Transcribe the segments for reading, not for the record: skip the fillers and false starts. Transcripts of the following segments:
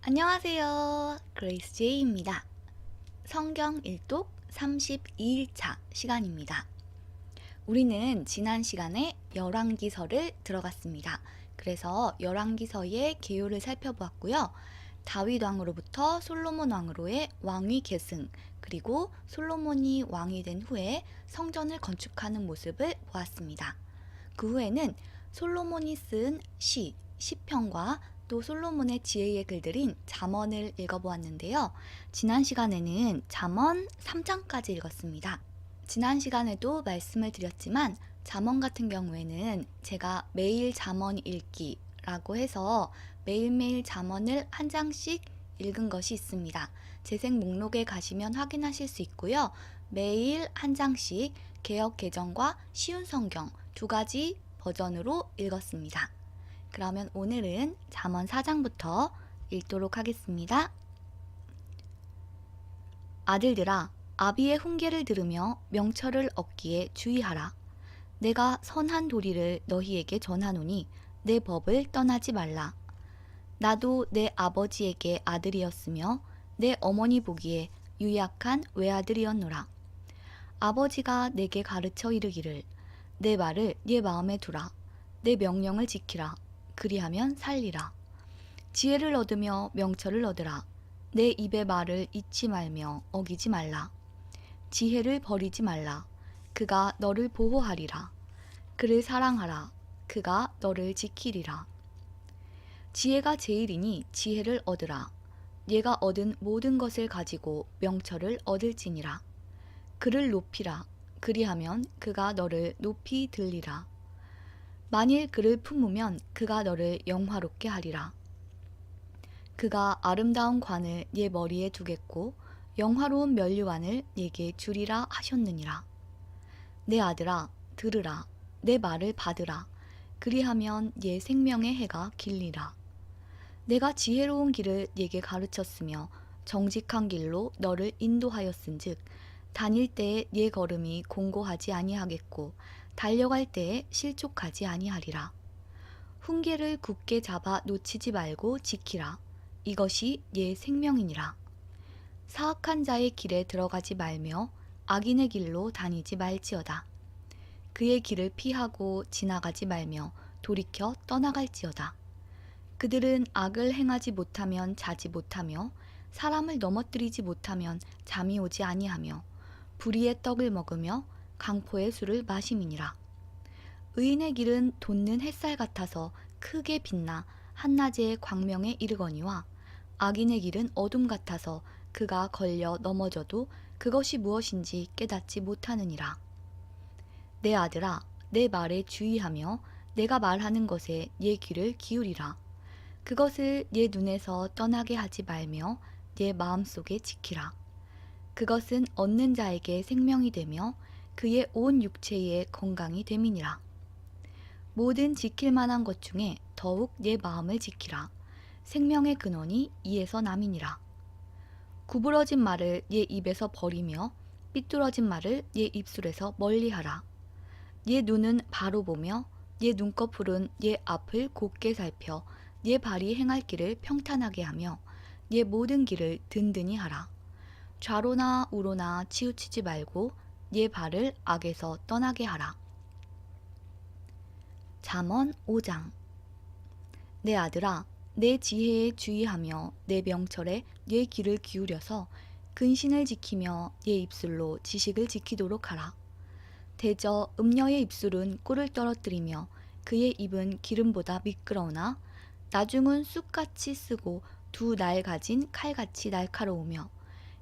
안녕하세요. 그레이스 제이입니다. 성경 일독 32일차 시간입니다. 우리는 지난 시간에 열왕기서를 들어갔습니다. 그래서 열왕기서의 개요를 살펴보았고요. 다윗 왕으로부터 솔로몬 왕으로의 왕위 계승, 그리고 솔로몬이 왕이 된 후에 성전을 건축하는 모습을 보았습니다. 그 후에는 솔로몬이 쓴 시편과 또 솔로몬의 지혜의 글들인 잠언을 읽어보았는데요. 지난 시간에는 잠언 3장까지 읽었습니다. 지난 시간에도 말씀을 드렸지만 잠언 같은 경우에는 제가 매일 잠언 읽기라고 해서 매일매일 잠언을 한 장씩 읽은 것이 있습니다. 재생 목록에 가시면 확인하실 수 있고요. 매일 한 장씩 개역 개정과 쉬운 성경 두 가지 버전으로 읽었습니다. 그러면 오늘은 잠언 4장부터 읽도록 하겠습니다. 아들들아, 아비의 훈계를 들으며 명철을 얻기에 주의하라. 내가 선한 도리를 너희에게 전하노니 내 법을 떠나지 말라. 나도 내 아버지에게 아들이었으며 내 어머니 보기에 유약한 외아들이었노라. 아버지가 내게 가르쳐 이르기를 내 말을 네 마음에 두라. 내 명령을 지키라. 그리하면 살리라. 지혜를 얻으며 명철을 얻으라. 내 입의 말을 잊지 말며 어기지 말라. 지혜를 버리지 말라. 그가 너를 보호하리라. 그를 사랑하라. 그가 너를 지키리라. 지혜가 제일이니 지혜를 얻으라. 얘가 얻은 모든 것을 가지고 명철을 얻을지니라. 그를 높이라. 그리하면 그가 너를 높이 들리라. 만일 그를 품으면 그가 너를 영화롭게 하리라. 그가 아름다운 관을 네 머리에 두겠고 영화로운 면류관을 네게 주리라 하셨느니라. 내 아들아, 들으라. 내 말을 받으라. 그리하면 네 생명의 해가 길리라. 내가 지혜로운 길을 네게 가르쳤으며 정직한 길로 너를 인도하였은즉 다닐 때에 네 걸음이 공고하지 아니하겠고 달려갈 때에 실족하지 아니하리라. 훈계를 굳게 잡아 놓치지 말고 지키라. 이것이 네 생명이니라. 사악한 자의 길에 들어가지 말며 악인의 길로 다니지 말지어다. 그의 길을 피하고 지나가지 말며 돌이켜 떠나갈지어다. 그들은 악을 행하지 못하면 자지 못하며 사람을 넘어뜨리지 못하면 잠이 오지 아니하며 불의의 떡을 먹으며 강포의 술을 마심이니라. 의인의 길은 돋는 햇살 같아서 크게 빛나 한낮의 광명에 이르거니와 악인의 길은 어둠 같아서 그가 걸려 넘어져도 그것이 무엇인지 깨닫지 못하느니라. 내 아들아, 내 말에 주의하며 내가 말하는 것에 네 귀를 기울이라. 그것을 네 눈에서 떠나게 하지 말며 네 마음속에 지키라. 그것은 얻는 자에게 생명이 되며 그의 온 육체의 건강이 됨이니라. 모든 지킬 만한 것 중에 더욱 내 마음을 지키라. 생명의 근원이 이에서 남이니라. 구부러진 말을 네 입에서 버리며 삐뚤어진 말을 네 입술에서 멀리하라. 네 눈은 바로 보며 네 눈꺼풀은 네 앞을 곧게 살펴 네 발이 행할 길을 평탄하게 하며 네 모든 길을 든든히 하라. 좌로나 우로나 치우치지 말고 네 발을 악에서 떠나게 하라. 잠언 5장. 내 아들아, 내 지혜에 주의하며 내 명철에 네 귀를 기울여서 근신을 지키며 네 입술로 지식을 지키도록 하라. 대저 음녀의 입술은 꿀을 떨어뜨리며 그의 입은 기름보다 미끄러우나 나중은 쑥같이 쓰고 두 날 가진 칼같이 날카로우며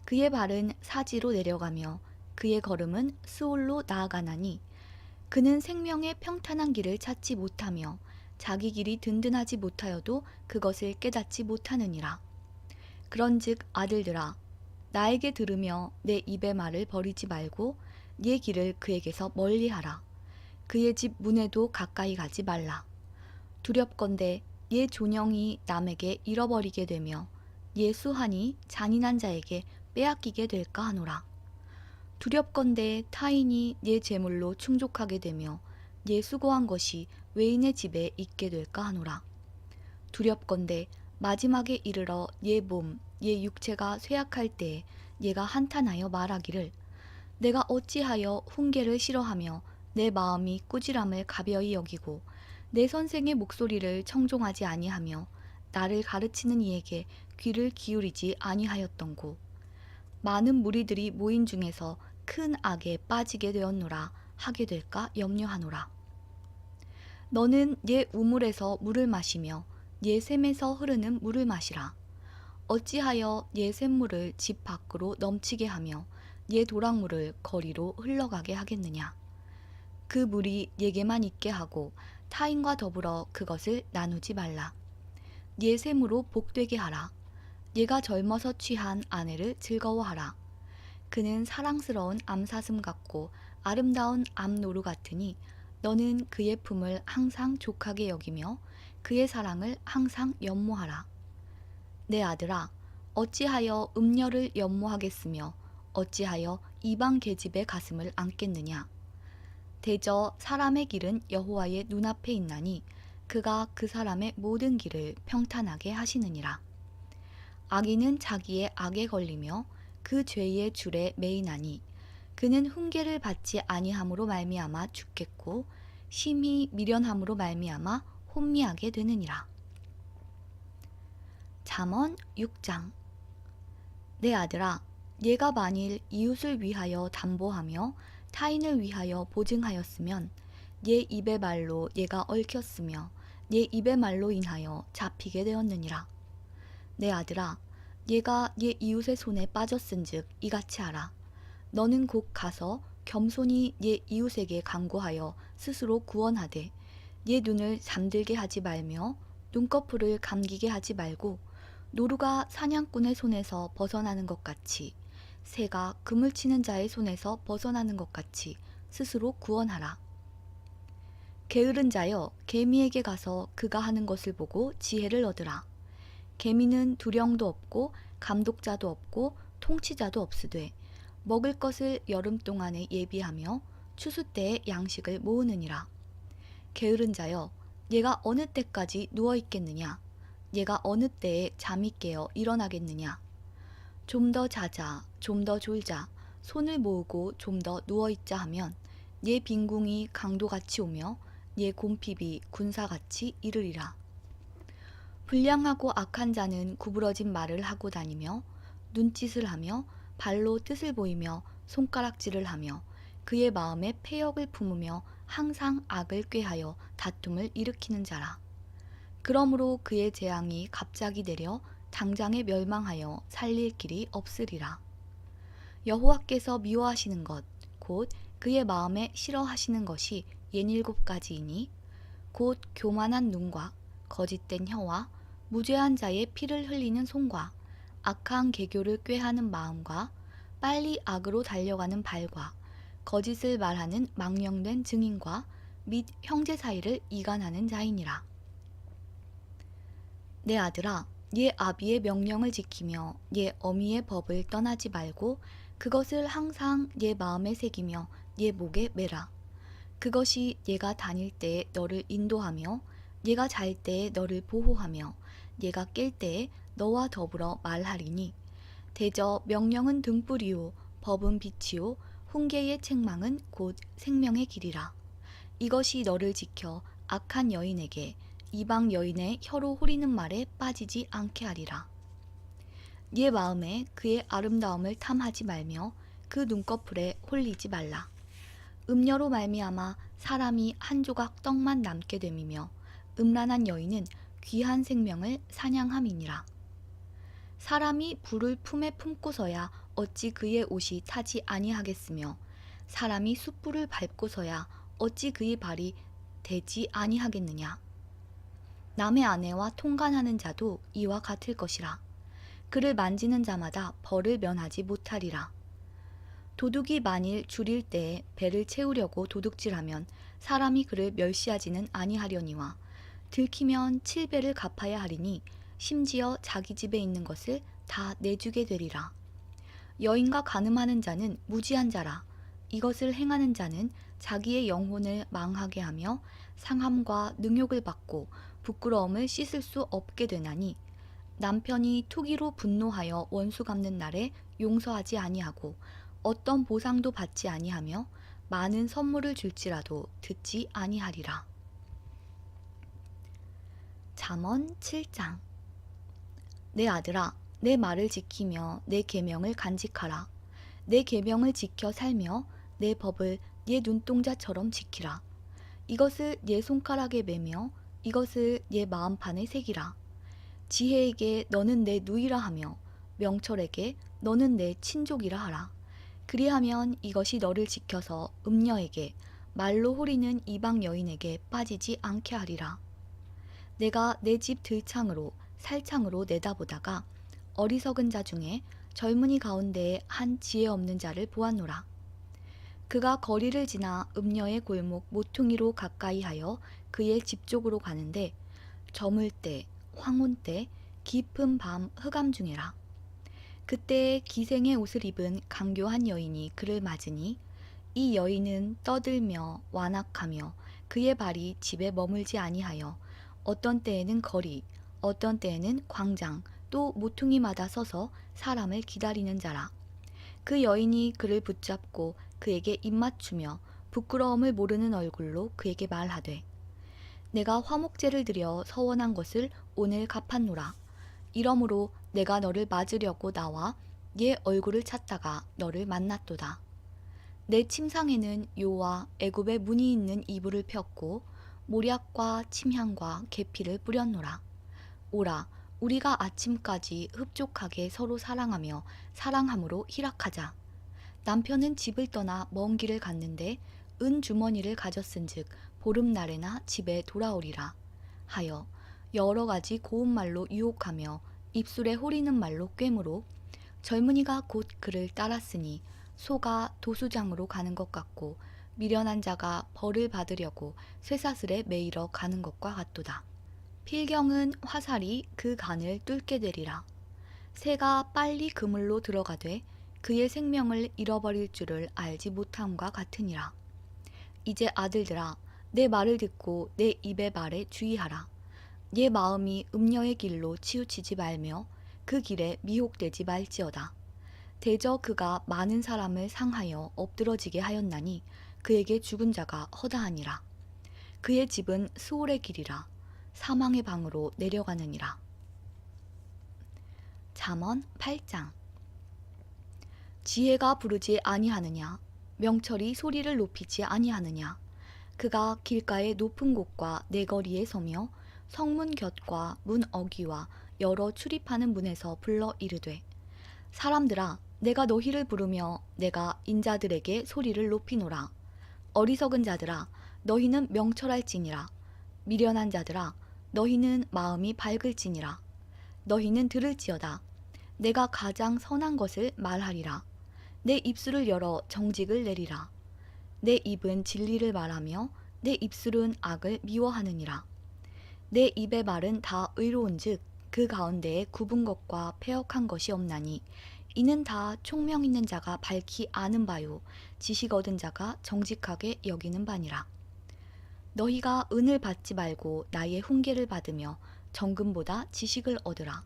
그의 발은 사지로 내려가며 그의 걸음은 스올로 나아가나니 그는 생명의 평탄한 길을 찾지 못하며 자기 길이 든든하지 못하여도 그것을 깨닫지 못하느니라. 그런즉 아들들아, 나에게 들으며 내 입의 말을 버리지 말고 네 길을 그에게서 멀리하라. 그의 집 문에도 가까이 가지 말라. 두렵건대 네 존영이 남에게 잃어버리게 되며 네 수한이 잔인한 자에게 빼앗기게 될까 하노라. 두렵건대 타인이 네 재물로 충족하게 되며 네 수고한 것이 외인의 집에 있게 될까 하노라. 두렵건대 마지막에 이르러 얘 몸, 얘 육체가 쇠약할 때에 얘가 한탄하여 말하기를 내가 어찌하여 훈계를 싫어하며 내 마음이 꾸지람을 가벼이 여기고 내 선생의 목소리를 청종하지 아니하며 나를 가르치는 이에게 귀를 기울이지 아니하였던고. 많은 무리들이 모인 중에서 큰 악에 빠지게 되었노라 하게 될까 염려하노라. 너는 옛 우물에서 물을 마시며 옛 샘에서 흐르는 물을 마시라. 어찌하여 옛 샘물을 집 밖으로 넘치게 하며 옛 도랑물을 거리로 흘러가게 하겠느냐. 그 물이 예게만 있게 하고 타인과 더불어 그것을 나누지 말라. 옛 샘으로 복되게 하라. 얘가 젊어서 취한 아내를 즐거워하라. 그는 사랑스러운 암사슴 같고 아름다운 암노루 같으니 너는 그의 품을 항상 족하게 여기며 그의 사랑을 항상 연모하라. 내 아들아, 어찌하여 음녀를 연모하겠으며 어찌하여 이방 계집의 가슴을 안겠느냐. 대저 사람의 길은 여호와의 눈앞에 있나니 그가 그 사람의 모든 길을 평탄하게 하시느니라. 악인은 자기의 악에 걸리며 그 죄의 줄에 매이나니 그는 훈계를 받지 아니함으로 말미암아 죽겠고 심히 미련함으로 말미암아 혼미하게 되느니라. 잠언 6장. 내 아들아, 얘가 만일 이웃을 위하여 담보하며 타인을 위하여 보증하였으면 얘 입의 말로 얘가 얽혔으며 얘 입의 말로 인하여 잡히게 되었느니라. 내 아들아, 얘가 얘 이웃의 손에 빠졌은즉 이같이 하라. 너는 곧 가서 겸손히 얘 이웃에게 간구하여 스스로 구원하되 얘 눈을 잠들게 하지 말며 눈꺼풀을 감기게 하지 말고 노루가 사냥꾼의 손에서 벗어나는 것 같이 새가 그물 치는 자의 손에서 벗어나는 것 같이 스스로 구원하라. 게으른 자여, 개미에게 가서 그가 하는 것을 보고 지혜를 얻으라. 개미는 두령도 없고 감독자도 없고 통치자도 없으되 먹을 것을 여름 동안에 예비하며 추수 때에 양식을 모으느니라. 게으른 자여, 얘가 어느 때까지 누워 있겠느냐? 얘가 어느 때에 잠이 깨어 일어나겠느냐? 좀 더 자자, 좀 더 졸자, 손을 모으고 좀 더 누워 있자 하면 얘 빈궁이 강도같이 오며 얘 곰핍이 군사같이 이르리라. 불량하고 악한 자는 구부러진 말을 하고 다니며 눈짓을 하며 발로 뜻을 보이며 손가락질을 하며 그의 마음에 패역을 품으며 항상 악을 꾀하여 다툼을 일으키는 자라. 그러므로 그의 재앙이 갑자기 내려 당장에 멸망하여 살릴 길이 없으리라. 여호와께서 미워하시는 것, 곧 그의 마음에 싫어하시는 것이 67가지이니 곧 교만한 눈과 거짓된 혀와 무죄한 자의 피를 흘리는 손과 악한 계교를 꾀하는 마음과 빨리 악으로 달려가는 발과 거짓을 말하는 망령된 증인과 및 형제 사이를 이간하는 자이니라. 내 아들아, 얘 아비의 명령을 지키며 얘 어미의 법을 떠나지 말고 그것을 항상 얘 마음에 새기며 얘 목에 매라. 그것이 얘가 다닐 때에 너를 인도하며 얘가 잘 때에 너를 보호하며 얘가 깰 때에 너와 더불어 말하리니 대저 명령은 등불이요 법은 빛이요 훈계의 책망은 곧 생명의 길이라. 이것이 너를 지켜 악한 여인에게 이방 여인의 혀로 후리는 말에 빠지지 않게 하리라. 얘 마음에 그의 아름다움을 탐하지 말며 그 눈꺼풀에 홀리지 말라. 음녀로 말미암아 사람이 한 조각 떡만 남게 됨이며 음란한 여인은 귀한 생명을 사냥함이니라. 사람이 불을 품에 품고서야 어찌 그의 옷이 타지 아니하겠으며 사람이 숯불을 밟고서야 어찌 그의 발이 되지 아니하겠느냐. 남의 아내와 통간하는 자도 이와 같을 것이라. 그를 만지는 자마다 벌을 면하지 못하리라. 도둑이 만일 줄일 때에 배를 채우려고 도둑질하면 사람이 그를 멸시하지는 아니하려니와 들키면 7배를 갚아야 하리니 심지어 자기 집에 있는 것을 다 내주게 되리라. 여인과 간음하는 자는 무지한 자라. 이것을 행하는 자는 자기의 영혼을 망하게 하며 상함과 능욕을 받고 부끄러움을 씻을 수 없게 되나니 남편이 투기로 분노하여 원수 갚는 날에 용서하지 아니하고 어떤 보상도 받지 아니하며 많은 선물을 줄지라도 듣지 아니하리라. 잠언 7장. 내 아들아, 내 말을 지키며 내 계명을 간직하라. 내 계명을 지켜 살며 내 법을 네 눈동자처럼 지키라. 이것을 네 손가락에 매며 이것을 네 마음판에 새기라. 지혜에게 너는 내 누이라 하며 명철에게 너는 내 친족이라 하라. 그리하면 이것이 너를 지켜서 음녀에게 말로 호리는 이방 여인에게 빠지지 않게 하리라. 내가 내 집 들창으로 살창으로 내다보다가 어리석은 자 중에 젊은이 가운데에 한 지혜 없는 자를 보았노라. 그가 거리를 지나 음녀의 골목 모퉁이로 가까이 하여 그의 집 쪽으로 가는데 저물 때, 황혼 때, 깊은 밤 흑암 중에라. 그때에 기생의 옷을 입은 강교한 여인이 그를 맞으니 이 여인은 떠들며 완악하며 그의 발이 집에 머물지 아니하여 어떤 때에는 거리, 어떤 때에는 광장, 또 모퉁이마다 서서 사람을 기다리는 자라. 그 여인이 그를 붙잡고 그에게 입맞추며 부끄러움을 모르는 얼굴로 그에게 말하되 내가 화목제를 드려 서원한 것을 오늘 갚았노라. 이러므로 내가 너를 맞으려고 나와 네 얼굴을 찾다가 너를 만났도다. 내 침상에는 요와 애굽의 무늬 있는 이불을 폈고 모략과 침향과 계피를 뿌렸노라. 오라, 우리가 아침까지 흡족하게 서로 사랑하며 사랑함으로 희락하자. 남편은 집을 떠나 먼 길을 갔는데 은 주머니를 가졌은즉 보름날에나 집에 돌아오리라 하여 여러 가지 고운 말로 유혹하며 입술에 호리는 말로 꿰므로 젊은이가 곧 그를 따랐으니 소가 도수장으로 가는 것 같고 미련한 자가 벌을 받으려고 쇠사슬에 매이러 가는 것과 같도다. 필경은 화살이 그 간을 뚫게 되리라. 새가 빨리 그물로 들어가되 그의 생명을 잃어버릴 줄을 알지 못함과 같으니라. 이제 아들들아, 내 말을 듣고 내 입의 말에 주의하라. 네 마음이 음녀의 길로 치우치지 말며 그 길에 미혹되지 말지어다. 대저 그가 많은 사람을 상하여 엎드러지게 하였나니 그에게 죽은 자가 허다하니라. 그의 집은 스올의 길이라 사망의 방으로 내려가느니라. 잠언 8장. 지혜가 부르지 아니하느냐, 명철이 소리를 높이지 아니하느냐. 그가 길가의 높은 곳과 내거리에 서며 성문 곁과 문 어귀와 여러 출입하는 문에서 불러 이르되 사람들아, 내가 너희를 부르며 내가 인자들에게 소리를 높이노라. 어리석은 자들아, 너희는 명철할지니라. 미련한 자들아, 너희는 마음이 밝을지니라. 너희는 들을지어다. 내가 가장 선한 것을 말하리라. 내 입술을 열어 정직을 내리라. 내 입은 진리를 말하며 내 입술은 악을 미워하느니라. 내 입의 말은 다 의로운즉 그 가운데에 굽은 것과 패역한 것이 없나니 이는 다 총명 있는 자가 밝히 아는 바요 지식 얻은 자가 정직하게 여기는 바니라. 너희가 은을 받지 말고 나의 훈계를 받으며 정금보다 지식을 얻으라.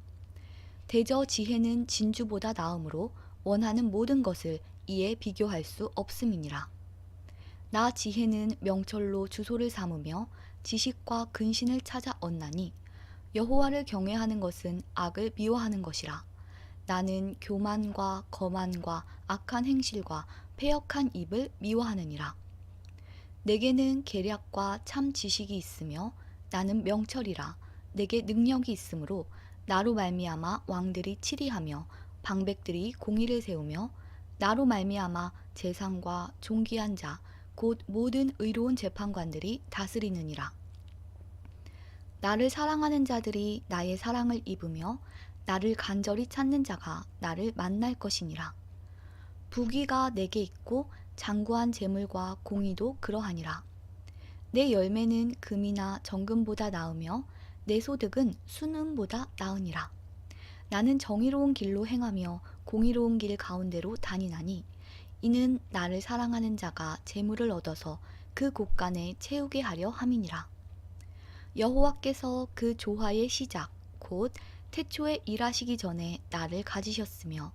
대저 지혜는 진주보다 나음으로 원하는 모든 것을 이에 비교할 수 없음이니라. 나 지혜는 명철로 주소를 삼으며 지식과 근신을 찾아 얻나니 여호와를 경외하는 것은 악을 미워하는 것이라. 나는 교만과 거만과 악한 행실과 패역한 입을 미워하느니라. 내게는 계략과 참 지식이 있으며 나는 명철이라. 내게 능력이 있으므로 나로 말미암아 왕들이 치리하며 방백들이 공의를 세우며 나로 말미암아 재상과 존귀한 자 곧 모든 의로운 재판관들이 다스리느니라. 나를 사랑하는 자들이 나의 사랑을 입으며 나를 간절히 찾는 자가 나를 만날 것이니라. 부귀가 내게 있고 장구한 재물과 공의도 그러하니라. 내 열매는 금이나 정금보다 나으며 내 소득은 순금보다 나으니라. 나는 정의로운 길로 행하며 공의로운 길 가운데로 다니나니 이는 나를 사랑하는 자가 재물을 얻어서 그 곳간에 채우게 하려 함이니라. 여호와께서 그 조화의 시작 곧 태초에 일하시기 전에 나를 가지셨으며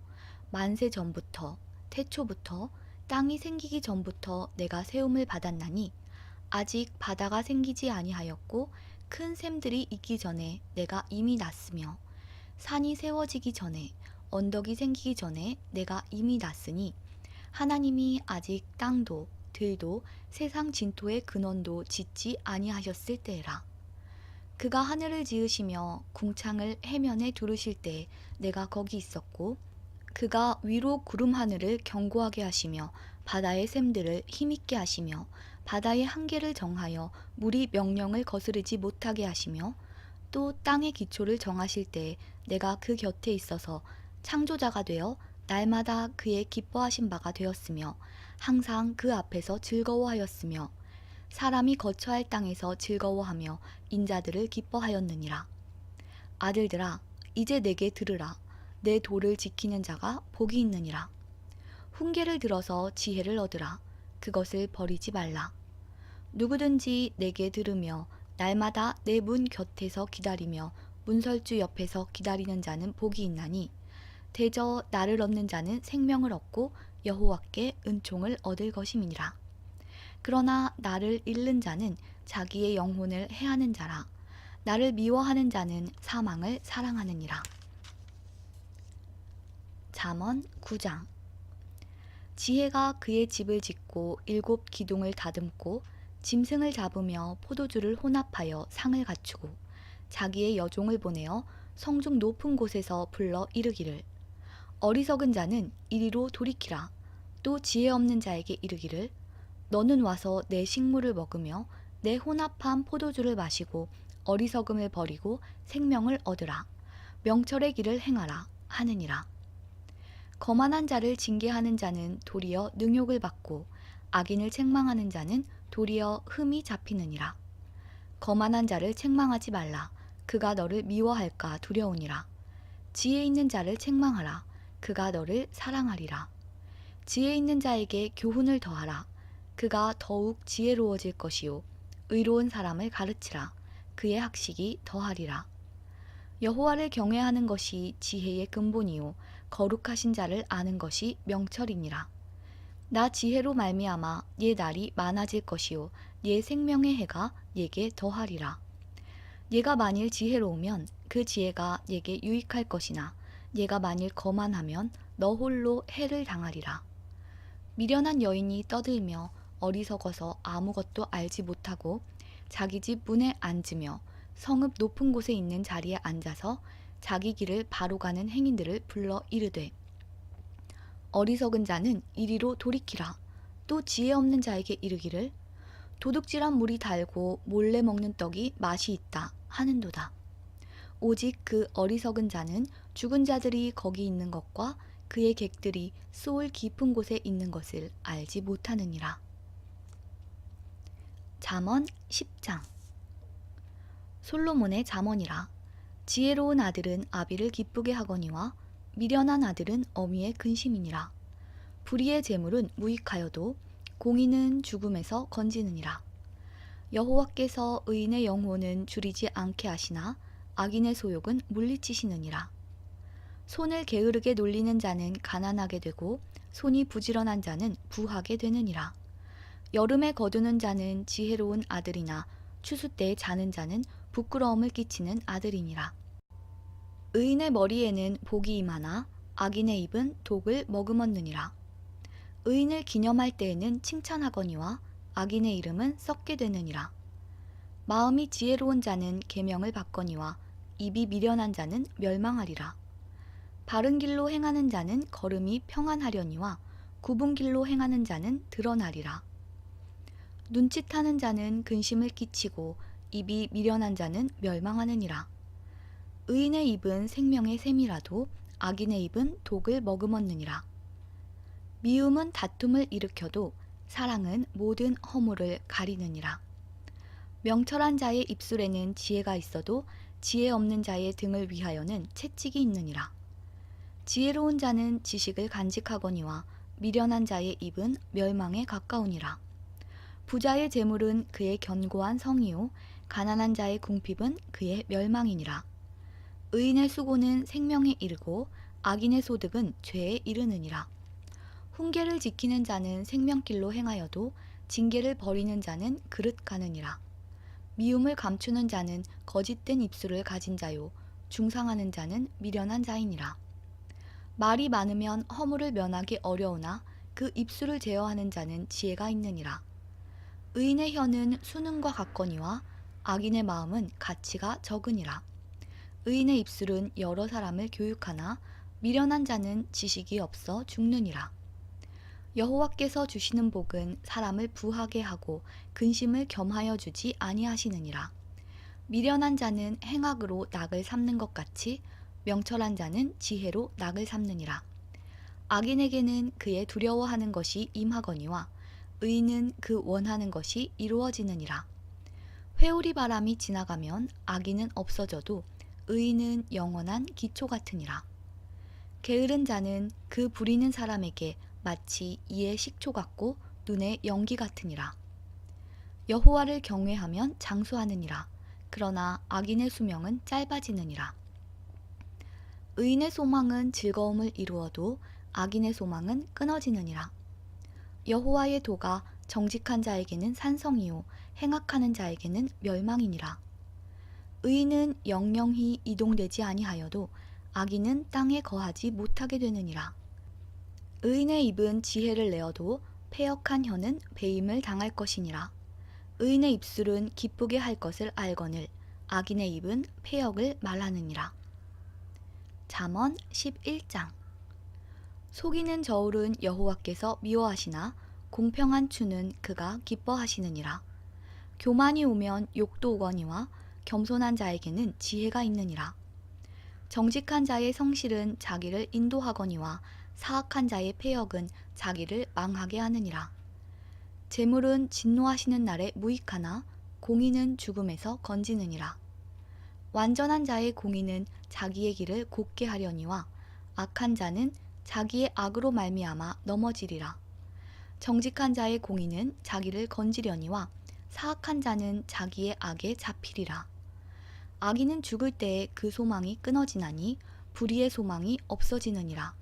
만세 전부터 태초부터 땅이 생기기 전부터 내가 세움을 받았나니 아직 바다가 생기지 아니하였고 큰 샘들이 있기 전에 내가 이미 났으며 산이 세워지기 전에 언덕이 생기기 전에 내가 이미 났으니 하나님이 아직 땅도 들도 세상 진토의 근원도 짓지 아니하셨을 때라. 그가 하늘을 지으시며 궁창을 해면에 두르실 때 내가 거기 있었고 그가 위로 구름 하늘을 견고하게 하시며 바다의 샘들을 힘있게 하시며 바다의 한계를 정하여 물이 명령을 거스르지 못하게 하시며 또 땅의 기초를 정하실 때 내가 그 곁에 있어서 창조자가 되어 날마다 그의 기뻐하신 바가 되었으며 항상 그 앞에서 즐거워하였으며 사람이 거처할 땅에서 즐거워하며 인자들을 기뻐하였느니라. 아들들아 이제 내게 들으라. 내 도를 지키는 자가 복이 있느니라. 훈계를 들어서 지혜를 얻으라. 그것을 버리지 말라. 누구든지 내게 들으며 날마다 내 문 곁에서 기다리며 문설주 옆에서 기다리는 자는 복이 있나니 대저 나를 얻는 자는 생명을 얻고 여호와께 은총을 얻을 것임이니라. 그러나 나를 잃는 자는 자기의 영혼을 해하는 자라. 나를 미워하는 자는 사망을 사랑하느니라. 잠언 9장. 지혜가 그의 집을 짓고 7 기둥을 다듬고 짐승을 잡으며 포도주를 혼합하여 상을 갖추고 자기의 여종을 보내어 성중 높은 곳에서 불러 이르기를 어리석은 자는 이리로 돌이키라. 또 지혜 없는 자에게 이르기를 너는 와서 내 식물을 먹으며 내 혼합한 포도주를 마시고 어리석음을 버리고 생명을 얻으라. 명철의 길을 행하라 하느니라. 거만한 자를 징계하는 자는 도리어 능욕을 받고 악인을 책망하는 자는 도리어 흠이 잡히느니라. 거만한 자를 책망하지 말라. 그가 너를 미워할까 두려우니라. 지혜 있는 자를 책망하라. 그가 너를 사랑하리라. 지혜 있는 자에게 교훈을 더하라. 그가 더욱 지혜로워질 것이요 의로운 사람을 가르치라. 그의 학식이 더하리라. 여호와를 경외하는 것이 지혜의 근본이요 거룩하신 자를 아는 것이 명철이니라. 나 지혜로 말미암아 예 날이 많아질 것이요 예 생명의 해가 예게 더하리라. 예가 만일 지혜로우면 그 지혜가 예게 유익할 것이나 예가 만일 거만하면 너 홀로 해를 당하리라. 미련한 여인이 떠들며 어리석어서 아무것도 알지 못하고 자기 집 문에 앉으며 성읍 높은 곳에 있는 자리에 앉아서 자기 길을 바로 가는 행인들을 불러 이르되 어리석은 자는 이리로 돌이키라. 또 지혜 없는 자에게 이르기를 도둑질한 물이 달고 몰래 먹는 떡이 맛이 있다 하는도다. 오직 그 어리석은 자는 죽은 자들이 거기 있는 것과 그의 객들이 소울 깊은 곳에 있는 것을 알지 못하느니라. 잠언 10장. 솔로몬의 잠언이라. 지혜로운 아들은 아비를 기쁘게 하거니와 미련한 아들은 어미의 근심이니라. 불의의 재물은 무익하여도 공의는 죽음에서 건지느니라. 여호와께서 의인의 영혼은 줄이지 않게 하시나 악인의 소욕은 물리치시느니라. 손을 게으르게 놀리는 자는 가난하게 되고 손이 부지런한 자는 부하게 되느니라. 여름에 거두는 자는 지혜로운 아들이나 추수 때에 자는 자는 부끄러움을 끼치는 아들이니라. 의인의 머리에는 복이 임하나 악인의 입은 독을 머금었느니라. 의인을 기념할 때에는 칭찬하거니와 악인의 이름은 썩게 되느니라. 마음이 지혜로운 자는 계명을 받거니와 입이 미련한 자는 멸망하리라. 바른 길로 행하는 자는 걸음이 평안하려니와 굽은 길로 행하는 자는 드러나리라. 눈짓하는 자는 근심을 끼치고 입이 미련한 자는 멸망하느니라. 의인의 입은 생명의 샘이라도 악인의 입은 독을 머금었느니라. 미움은 다툼을 일으켜도 사랑은 모든 허물을 가리느니라. 명철한 자의 입술에는 지혜가 있어도 지혜 없는 자의 등을 위하여는 채찍이 있느니라. 지혜로운 자는 지식을 간직하거니와 미련한 자의 입은 멸망에 가까우니라. 부자의 재물은 그의 견고한 성이요 가난한 자의 궁핍은 그의 멸망이니라. 의인의 수고는 생명에 이르고 악인의 소득은 죄에 이르느니라. 훈계를 지키는 자는 생명길로 행하여도 징계를 버리는 자는 그릇 가느니라. 미움을 감추는 자는 거짓된 입술을 가진 자요 중상하는 자는 미련한 자이니라. 말이 많으면 허물을 면하기 어려우나 그 입술을 제어하는 자는 지혜가 있느니라. 의인의 혀는 수능과 같거니와 악인의 마음은 가치가 적으니라. 의인의 입술은 여러 사람을 교육하나 미련한 자는 지식이 없어 죽느니라. 여호와께서 주시는 복은 사람을 부하게 하고 근심을 겸하여 주지 아니하시느니라. 미련한 자는 행악으로 낙을 삼는 것 같이 명철한 자는 지혜로 낙을 삼느니라. 악인에게는 그의 두려워하는 것이 임하거니와 의인은 그 원하는 것이 이루어지느니라. 회오리 바람이 지나가면 악인은 없어져도 의인은 영원한 기초 같으니라. 게으른 자는 그 부리는 사람에게 마치 이의 식초 같고 눈의 연기 같으니라. 여호와를 경외하면 장수하느니라. 그러나 악인의 수명은 짧아지느니라. 의인의 소망은 즐거움을 이루어도 악인의 소망은 끊어지느니라. 여호와의 도가 정직한 자에게는 산성이요 행악하는 자에게는 멸망이니라. 의인은 영영히 이동되지 아니하여도 악인은 땅에 거하지 못하게 되느니라. 의인의 입은 지혜를 내어도 패역한 혀는 배임을 당할 것이니라. 의인의 입술은 기쁘게 할 것을 알거늘 악인의 입은 패역을 말하느니라. 잠언 11장. 속이는 저울은 여호와께서 미워하시나 공평한 추는 그가 기뻐하시느니라. 교만이 오면 욕도 오거니와 겸손한 자에게는 지혜가 있느니라. 정직한 자의 성실은 자기를 인도하거니와 사악한 자의 패역은 자기를 망하게 하느니라. 재물은 진노하시는 날에 무익하나 공의는 죽음에서 건지느니라. 완전한 자의 공의는 자기의 길을 곧게 하려니와 악한 자는 자기의 악으로 말미암아 넘어지리라. 정직한 자의 공의는 자기를 건지려니와 사악한 자는 자기의 악에 잡히리라. 악인은 죽을 때에 그 소망이 끊어지나니 불의의 소망이 없어지느니라.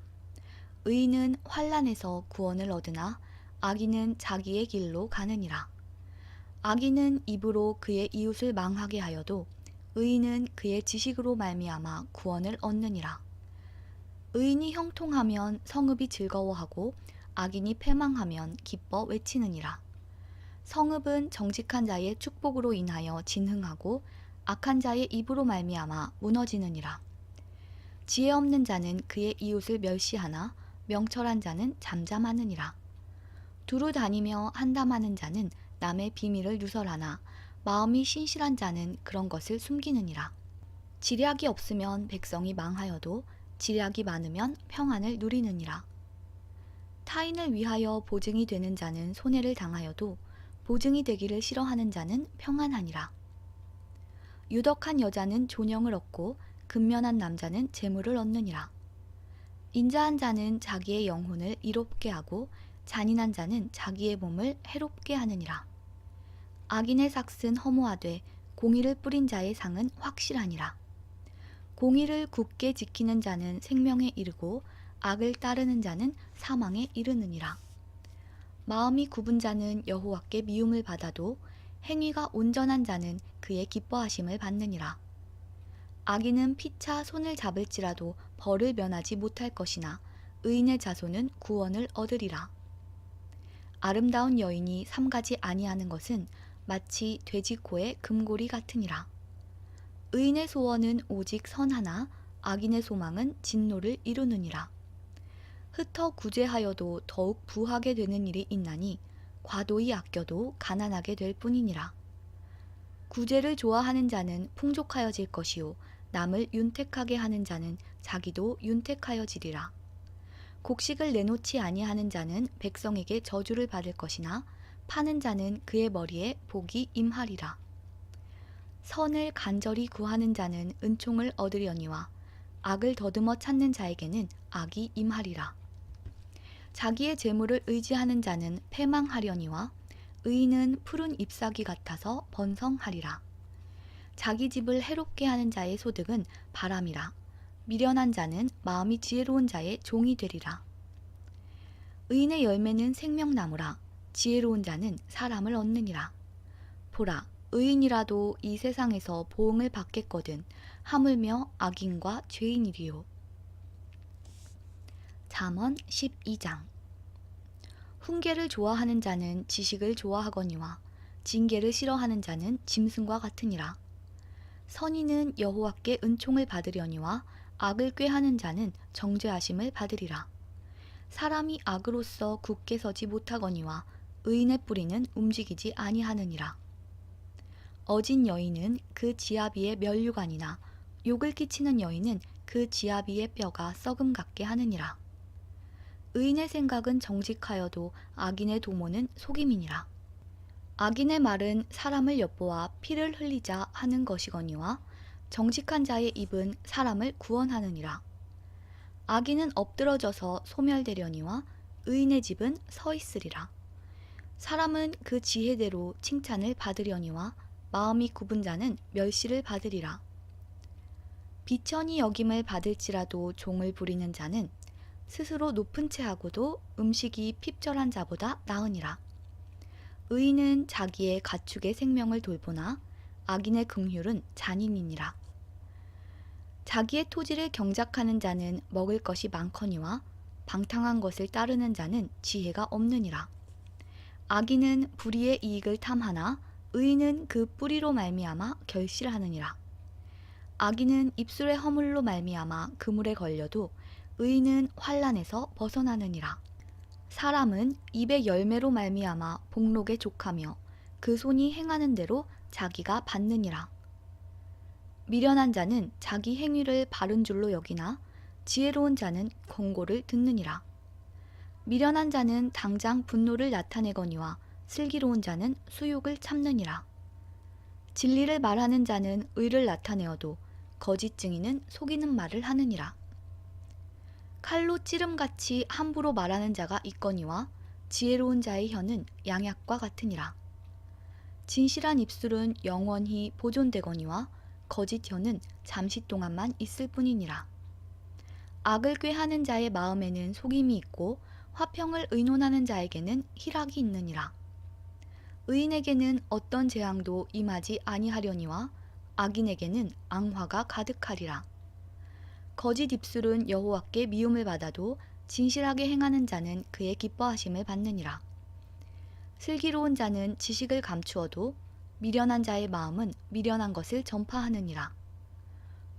의인은 환난에서 구원을 얻으나 악인은 자기의 길로 가느니라. 악인은 입으로 그의 이웃을 망하게 하여도 의인은 그의 지식으로 말미암아 구원을 얻느니라. 의인이 형통하면 성읍이 즐거워하고 악인이 패망하면 기뻐 외치느니라. 성읍은 정직한 자의 축복으로 인하여 진흥하고 악한 자의 입으로 말미암아 무너지느니라. 지혜 없는 자는 그의 이웃을 멸시하나 명철한 자는 잠잠하느니라. 두루 다니며 한담하는 자는 남의 비밀을 누설하나 마음이 신실한 자는 그런 것을 숨기느니라. 지략이 없으면 백성이 망하여도 지략이 많으면 평안을 누리느니라. 타인을 위하여 보증이 되는 자는 손해를 당하여도 보증이 되기를 싫어하는 자는 평안하니라. 유덕한 여자는 존영을 얻고 근면한 남자는 재물을 얻느니라. 인자한 자는 자기의 영혼을 이롭게 하고 잔인한 자는 자기의 몸을 해롭게 하느니라. 악인의 삭은 허무하되 공의를 뿌린 자의 상은 확실하니라. 공의를 굳게 지키는 자는 생명에 이르고 악을 따르는 자는 사망에 이르느니라. 마음이 굽은 자는 여호와께 미움을 받아도 행위가 온전한 자는 그의 기뻐하심을 받느니라. 악인은 피차 손을 잡을지라도 벌을 면하지 못할 것이나 의인의 자손은 구원을 얻으리라. 아름다운 여인이 삼가지 아니하는 것은 마치 돼지 코의 금고리 같으니라. 의인의 소원은 오직 선하나 악인의 소망은 진노를 이루느니라. 흩어 구제하여도 더욱 부하게 되는 일이 있나니 과도히 아껴도 가난하게 될 뿐이니라. 구제를 좋아하는 자는 풍족하여질 것이요 남을 윤택하게 하는 자는 자기도 윤택하여지리라. 곡식을 내놓지 아니하는 자는 백성에게 저주를 받을 것이나 파는 자는 그의 머리에 복이 임하리라. 선을 간절히 구하는 자는 은총을 얻으려니와 악을 더듬어 찾는 자에게는 악이 임하리라. 자기의 재물을 의지하는 자는 패망하려니와 의인은 푸른 잎사귀 같아서 번성하리라. 자기 집을 해롭게 하는 자의 소득은 바람이라. 미련한 자는 마음이 지혜로운 자의 종이 되리라. 의인의 열매는 생명나무라. 지혜로운 자는 사람을 얻느니라. 보라, 의인이라도 이 세상에서 보응을 받겠거든 하물며 악인과 죄인이리요. 잠언 12장. 훈계를 좋아하는 자는 지식을 좋아하거니와 징계를 싫어하는 자는 짐승과 같으니라. 선인은 여호와께 은총을 받으려니와 악을 꾀하는 자는 정죄하심을 받으리라. 사람이 악으로서 굳게 서지 못하거니와 의인의 뿌리는 움직이지 아니하느니라. 어진 여인은 그 지아비의 면류관이나 욕을 끼치는 여인은 그 지아비의 뼈가 썩음 같게 하느니라. 의인의 생각은 정직하여도 악인의 도모는 속임이니라. 악인의 말은 사람을 엿보아 피를 흘리자 하는 것이거니와 정직한 자의 입은 사람을 구원하느니라. 악인은 엎드러져서 소멸되려니와 의인의 집은 서 있으리라. 사람은 그 지혜대로 칭찬을 받으려니와 마음이 굽은 자는 멸시를 받으리라. 비천히 여김을 받을지라도 종을 부리는 자는 스스로 높은 채 하고도 음식이 핍절한 자보다 나으니라. 의인은 자기의 가축의 생명을 돌보나 악인의 긍휼은 잔인이니라. 자기의 토지를 경작하는 자는 먹을 것이 많거니와 방탕한 것을 따르는 자는 지혜가 없느니라. 악인은 불의의 이익을 탐하나 의인은 그 뿌리로 말미암아 결실하느니라. 악인은 입술의 허물로 말미암아 그물에 걸려도 의인은 환난에서 벗어나느니라. 사람은 입의 열매로 말미암아 복록에 족하며 그 손이 행하는 대로 자기가 받느니라. 미련한 자는 자기 행위를 바른 줄로 여기나 지혜로운 자는 권고를 듣느니라. 미련한 자는 당장 분노를 나타내거니와 슬기로운 자는 수욕을 참느니라. 진리를 말하는 자는 의를 나타내어도 거짓 증인은 속이는 말을 하느니라. 칼로 찌름같이 함부로 말하는 자가 있거니와 지혜로운 자의 혀는 양약과 같으니라. 진실한 입술은 영원히 보존되거니와 거짓 혀는 잠시 동안만 있을 뿐이니라. 악을 꾀하는 자의 마음에는 속임이 있고 화평을 의논하는 자에게는 희락이 있느니라. 의인에게는 어떤 재앙도 임하지 아니하려니와 악인에게는 앙화가 가득하리라. 거짓 입술은 여호와께 미움을 받아도 진실하게 행하는 자는 그의 기뻐하심을 받느니라. 슬기로운 자는 지식을 감추어도 미련한 자의 마음은 미련한 것을 전파하느니라.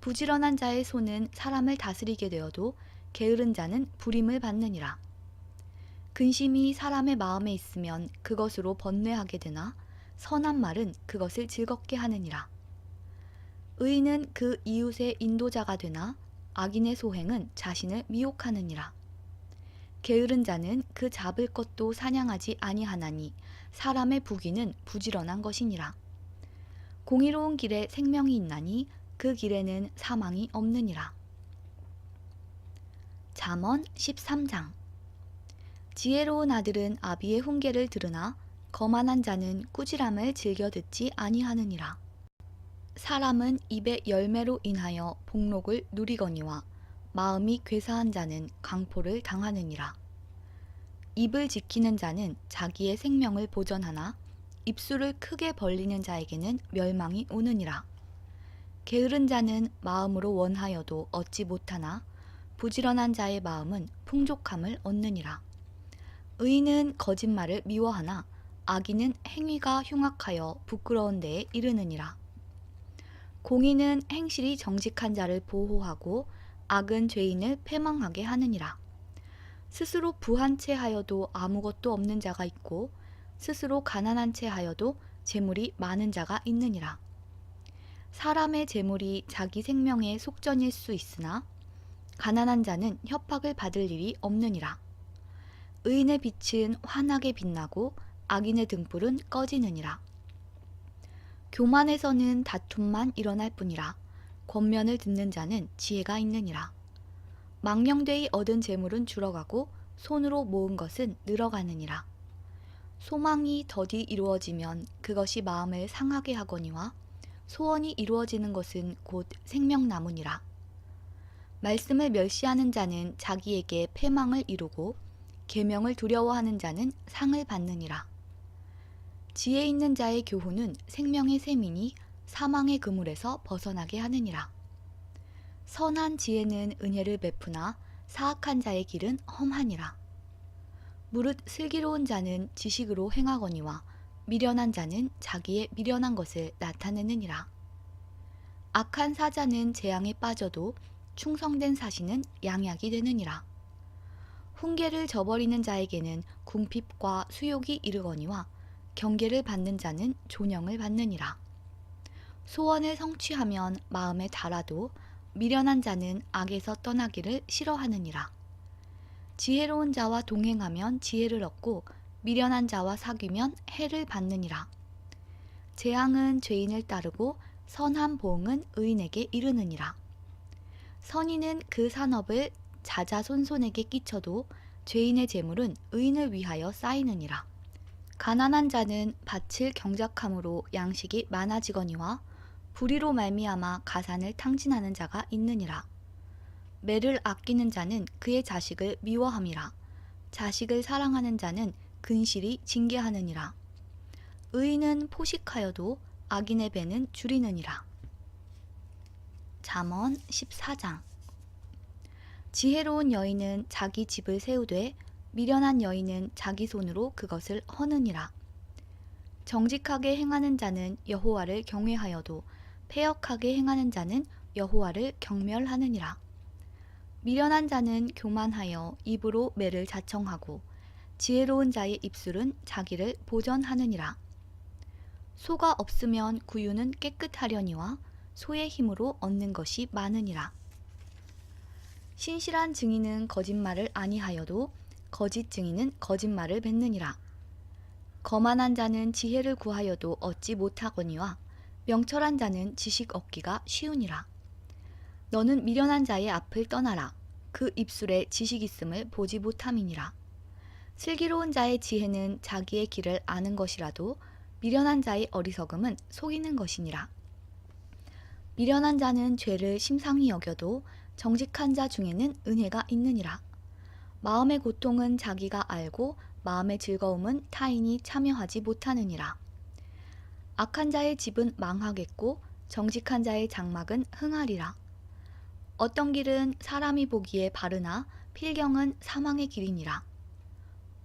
부지런한 자의 손은 사람을 다스리게 되어도 게으른 자는 불임을 받느니라. 근심이 사람의 마음에 있으면 그것으로 번뇌하게 되나 선한 말은 그것을 즐겁게 하느니라. 의인은 그 이웃의 인도자가 되나 악인의 소행은 자신을 미혹하느니라. 게으른 자는 그 잡을 것도 사냥하지 아니하나니 사람의 부귀는 부지런한 것이니라. 공의로운 길에 생명이 있나니 그 길에는 사망이 없느니라. 잠언 13장. 지혜로운 아들은 아비의 훈계를 들으나 거만한 자는 꾸지람을 즐겨 듣지 아니하느니라. 사람은 입의 열매로 인하여 복록을 누리거니와 마음이 괴사한 자는 강포를 당하느니라. 입을 지키는 자는 자기의 생명을 보전하나 입술을 크게 벌리는 자에게는 멸망이 오느니라. 게으른 자는 마음으로 원하여도 얻지 못하나 부지런한 자의 마음은 풍족함을 얻느니라. 의인은 거짓말을 미워하나 악인은 행위가 흉악하여 부끄러운 데에 이르느니라. 공의는 행실이 정직한 자를 보호하고 악은 죄인을 패망하게 하느니라. 스스로 부한 채 하여도 아무것도 없는 자가 있고 스스로 가난한 채 하여도 재물이 많은 자가 있느니라. 사람의 재물이 자기 생명의 속전일 수 있으나 가난한 자는 협박을 받을 일이 없느니라. 의인의 빛은 환하게 빛나고 악인의 등불은 꺼지느니라. 교만에서는 다툼만 일어날 뿐이라. 권면을 듣는 자는 지혜가 있느니라. 망령되이 얻은 재물은 줄어가고 손으로 모은 것은 늘어가느니라. 소망이 더디 이루어지면 그것이 마음을 상하게 하거니와 소원이 이루어지는 것은 곧 생명나무니라. 말씀을 멸시하는 자는 자기에게 패망을 이루고 계명을 두려워하는 자는 상을 받느니라. 지혜 있는 자의 교훈은 생명의 샘이니 사망의 그물에서 벗어나게 하느니라. 선한 지혜는 은혜를 베푸나 사악한 자의 길은 험하니라. 무릇 슬기로운 자는 지식으로 행하거니와 미련한 자는 자기의 미련한 것을 나타내느니라. 악한 사자는 재앙에 빠져도 충성된 사신은 양약이 되느니라. 훈계를 저버리는 자에게는 궁핍과 수욕이 이르거니와 경계를 받는 자는 존영을 받느니라. 소원을 성취하면 마음에 달아도 미련한 자는 악에서 떠나기를 싫어하느니라. 지혜로운 자와 동행하면 지혜를 얻고 미련한 자와 사귀면 해를 받느니라. 재앙은 죄인을 따르고 선한 보응은 의인에게 이르느니라. 선인은 그 산업을 자자손손에게 끼쳐도 죄인의 재물은 의인을 위하여 쌓이느니라. 가난한 자는 밭을 경작함으로 양식이 많아지거니와 불의로 말미암아 가산을 탕진하는 자가 있느니라. 매를 아끼는 자는 그의 자식을 미워함이라. 자식을 사랑하는 자는 근실이 징계하느니라. 의인은 포식하여도 악인의 배는 줄이느니라. 잠언 14장. 지혜로운 여인은 자기 집을 세우되 미련한 여인은 자기 손으로 그것을 허느니라. 정직하게 행하는 자는 여호와를 경외하여도 패역하게 행하는 자는 여호와를 경멸하느니라. 미련한 자는 교만하여 입으로 매를 자청하고 지혜로운 자의 입술은 자기를 보전하느니라. 소가 없으면 구유는 깨끗하려니와 소의 힘으로 얻는 것이 많으니라. 신실한 증인은 거짓말을 아니하여도 거짓 증인은 거짓말을 뱉느니라. 거만한 자는 지혜를 구하여도 얻지 못하거니와 명철한 자는 지식 얻기가 쉬우니라. 너는 미련한 자의 앞을 떠나라. 그 입술에 지식 있음을 보지 못함이니라. 슬기로운 자의 지혜는 자기의 길을 아는 것이라도 미련한 자의 어리석음은 속이는 것이니라. 미련한 자는 죄를 심상히 여겨도 정직한 자 중에는 은혜가 있느니라. 마음의 고통은 자기가 알고 마음의 즐거움은 타인이 참여하지 못하느니라. 악한 자의 집은 망하겠고 정직한 자의 장막은 흥하리라. 어떤 길은 사람이 보기에 바르나 필경은 사망의 길이니라.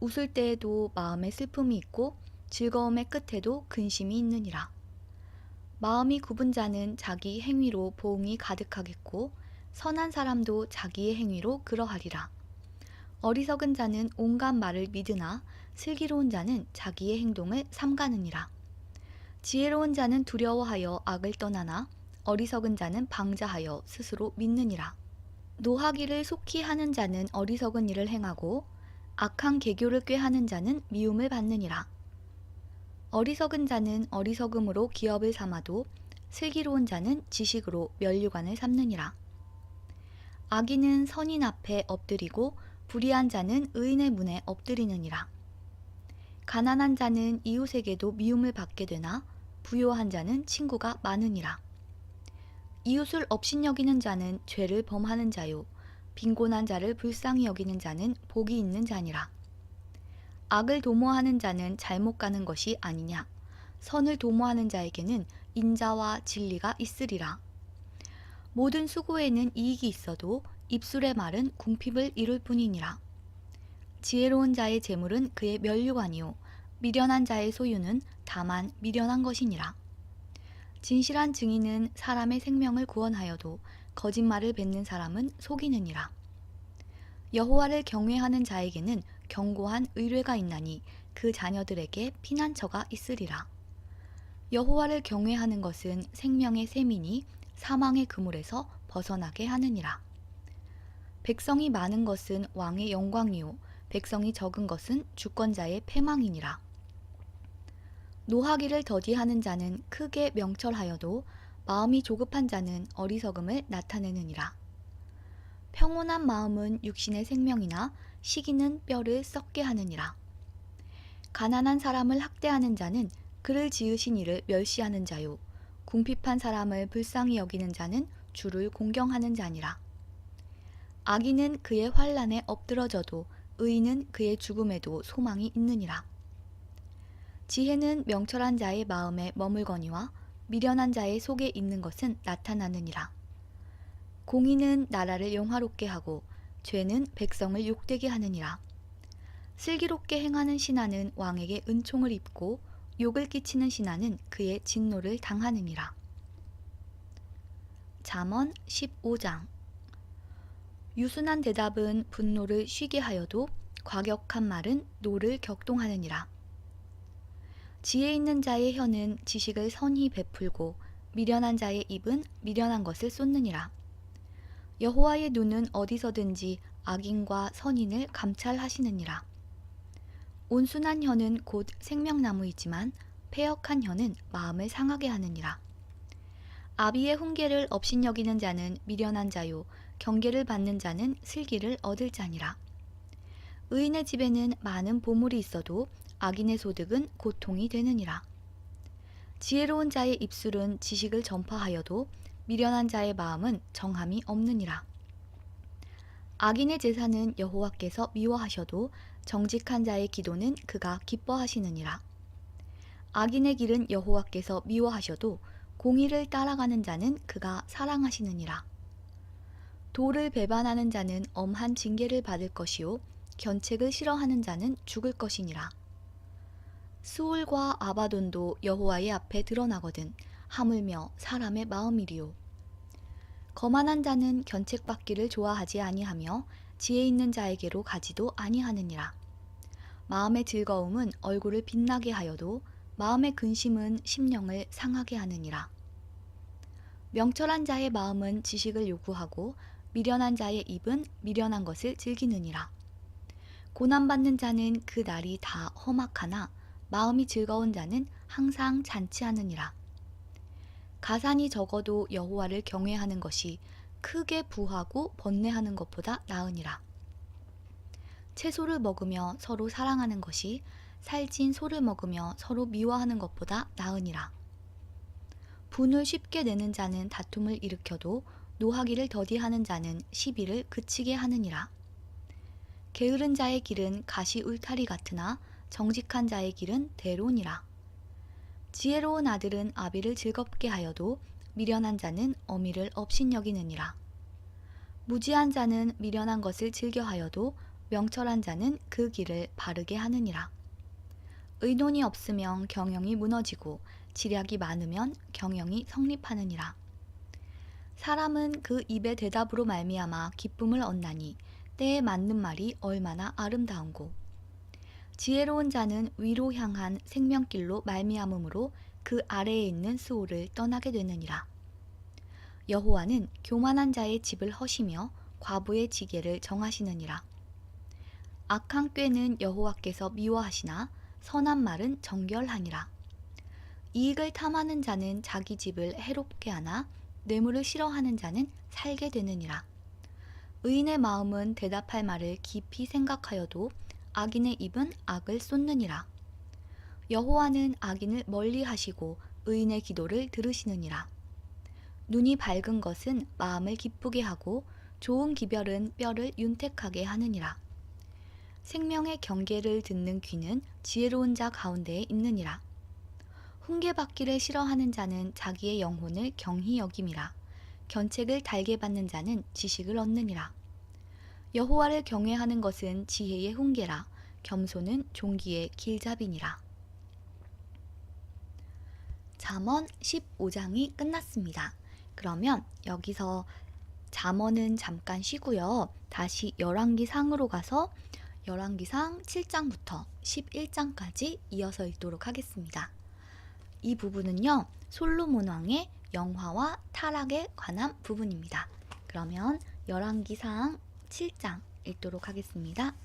웃을 때에도 마음에 슬픔이 있고 즐거움의 끝에도 근심이 있느니라. 마음이 굽은 자는 자기 행위로 보응이 가득하겠고 선한 사람도 자기의 행위로 그러하리라. 어리석은 자는 온갖 말을 믿으나 슬기로운 자는 자기의 행동을 삼가느니라. 지혜로운 자는 두려워하여 악을 떠나나 어리석은 자는 방자하여 스스로 믿느니라. 노하기를 속히 하는 자는 어리석은 일을 행하고 악한 계교를 꾀하는 자는 미움을 받느니라. 어리석은 자는 어리석음으로 기업을 삼아도 슬기로운 자는 지식으로 면류관을 삼느니라. 악인은 선인 앞에 엎드리고 불의한 자는 의인의 문에 엎드리느니라. 가난한 자는 이웃에게도 미움을 받게 되나 부요한 자는 친구가 많으니라. 이웃을 업신여기는 자는 죄를 범하는 자요 빈곤한 자를 불쌍히 여기는 자는 복이 있는 자니라. 악을 도모하는 자는 잘못 가는 것이 아니냐. 선을 도모하는 자에게는 인자와 진리가 있으리라. 모든 수고에는 이익이 있어도 입술의 말은 궁핍을 이룰 뿐이니라. 지혜로운 자의 재물은 그의 면류관이요 미련한 자의 소유는 다만 미련한 것이니라. 진실한 증인은 사람의 생명을 구원하여도 거짓말을 뱉는 사람은 속이느니라. 여호와를 경외하는 자에게는 견고한 의뢰가 있나니 그 자녀들에게 피난처가 있으리라. 여호와를 경외하는 것은 생명의 샘이니 사망의 그물에서 벗어나게 하느니라. 백성이 많은 것은 왕의 영광이요 백성이 적은 것은 주권자의 패망이니라. 노하기를 더디하는 자는 크게 명철하여도 마음이 조급한 자는 어리석음을 나타내느니라. 평온한 마음은 육신의 생명이나 시기는 뼈를 썩게 하느니라. 가난한 사람을 학대하는 자는 그를 지으신 이를 멸시하는 자요 궁핍한 사람을 불쌍히 여기는 자는 주를 공경하는 자니라. 악인은 그의 환난에 엎드러져도 의인은 그의 죽음에도 소망이 있느니라. 지혜는 명철한 자의 마음에 머물거니와 미련한 자의 속에 있는 것은 나타나느니라. 공의는 나라를 영화롭게 하고 죄는 백성을 욕되게 하느니라. 슬기롭게 행하는 신하는 왕에게 은총을 입고 욕을 끼치는 신하는 그의 진노를 당하느니라. 잠언 15장. 유순한 대답은 분노를 쉬게 하여도 과격한 말은 노를 격동하느니라. 지혜 있는 자의 혀는 지식을 선히 베풀고 미련한 자의 입은 미련한 것을 쏟느니라. 여호와의 눈은 어디서든지 악인과 선인을 감찰하시느니라. 온순한 혀는 곧 생명나무이지만 패역한 혀는 마음을 상하게 하느니라. 아비의 훈계를 업신여기는 자는 미련한 자요 경계를 받는 자는 슬기를 얻을 자니라. 의인의 집에는 많은 보물이 있어도 악인의 소득은 고통이 되느니라. 지혜로운 자의 입술은 지식을 전파하여도 미련한 자의 마음은 정함이 없느니라. 악인의 제사는 여호와께서 미워하셔도 정직한 자의 기도는 그가 기뻐하시느니라. 악인의 길은 여호와께서 미워하셔도 공의를 따라가는 자는 그가 사랑하시느니라. 도를 배반하는 자는 엄한 징계를 받을 것이요 견책을 싫어하는 자는 죽을 것이니라. 수울과 아바돈도 여호와의 앞에 드러나거든 하물며 사람의 마음이리요. 거만한 자는 견책받기를 좋아하지 아니하며 지혜 있는 자에게로 가지도 아니하느니라. 마음의 즐거움은 얼굴을 빛나게 하여도 마음의 근심은 심령을 상하게 하느니라. 명철한 자의 마음은 지식을 요구하고 미련한 자의 입은 미련한 것을 즐기느니라. 고난받는 자는 그 날이 다 험악하나 마음이 즐거운 자는 항상 잔치하느니라. 가산이 적어도 여호와를 경외하는 것이 크게 부하고 번뇌하는 것보다 나으니라. 채소를 먹으며 서로 사랑하는 것이 살찐 소를 먹으며 서로 미워하는 것보다 나으니라. 분을 쉽게 내는 자는 다툼을 일으켜도 노하기를 더디하는 자는 시비를 그치게 하느니라. 게으른 자의 길은 가시 울타리 같으나 정직한 자의 길은 대로니라. 지혜로운 아들은 아비를 즐겁게 하여도 미련한 자는 어미를 업신여기느니라. 무지한 자는 미련한 것을 즐겨하여도 명철한 자는 그 길을 바르게 하느니라. 의논이 없으면 경영이 무너지고 지략이 많으면 경영이 성립하느니라. 사람은 그 입의 대답으로 말미암아 기쁨을 얻나니 때에 맞는 말이 얼마나 아름다운고. 지혜로운 자는 위로 향한 생명길로 말미암음으로 그 아래에 있는 수호를 떠나게 되느니라. 여호와는 교만한 자의 집을 허시며 과부의 지게를 정하시느니라. 악한 꾀는 여호와께서 미워하시나 선한 말은 정결하니라. 이익을 탐하는 자는 자기 집을 해롭게 하나 뇌물을 싫어하는 자는 살게 되느니라. 의인의 마음은 대답할 말을 깊이 생각하여도 악인의 입은 악을 쏟느니라. 여호와는 악인을 멀리 하시고 의인의 기도를 들으시느니라. 눈이 밝은 것은 마음을 기쁘게 하고 좋은 기별은 뼈를 윤택하게 하느니라. 생명의 경계를 듣는 귀는 지혜로운 자 가운데에 있느니라. 훈계받기를 싫어하는 자는 자기의 영혼을 경히 여김이라. 견책을 달게 받는 자는 지식을 얻느니라. 여호와를 경외하는 것은 지혜의 훈계라. 겸손은 종기의 길잡이니라. 잠언 15장이 끝났습니다. 그러면 여기서 잠언은 잠깐 쉬고요. 다시 열왕기상으로 가서 열왕기상 7장부터 11장까지 이어서 읽도록 하겠습니다. 이 부분은요, 솔로몬 왕의 영화와 타락에 관한 부분입니다. 그러면 열왕기상 7장 읽도록 하겠습니다.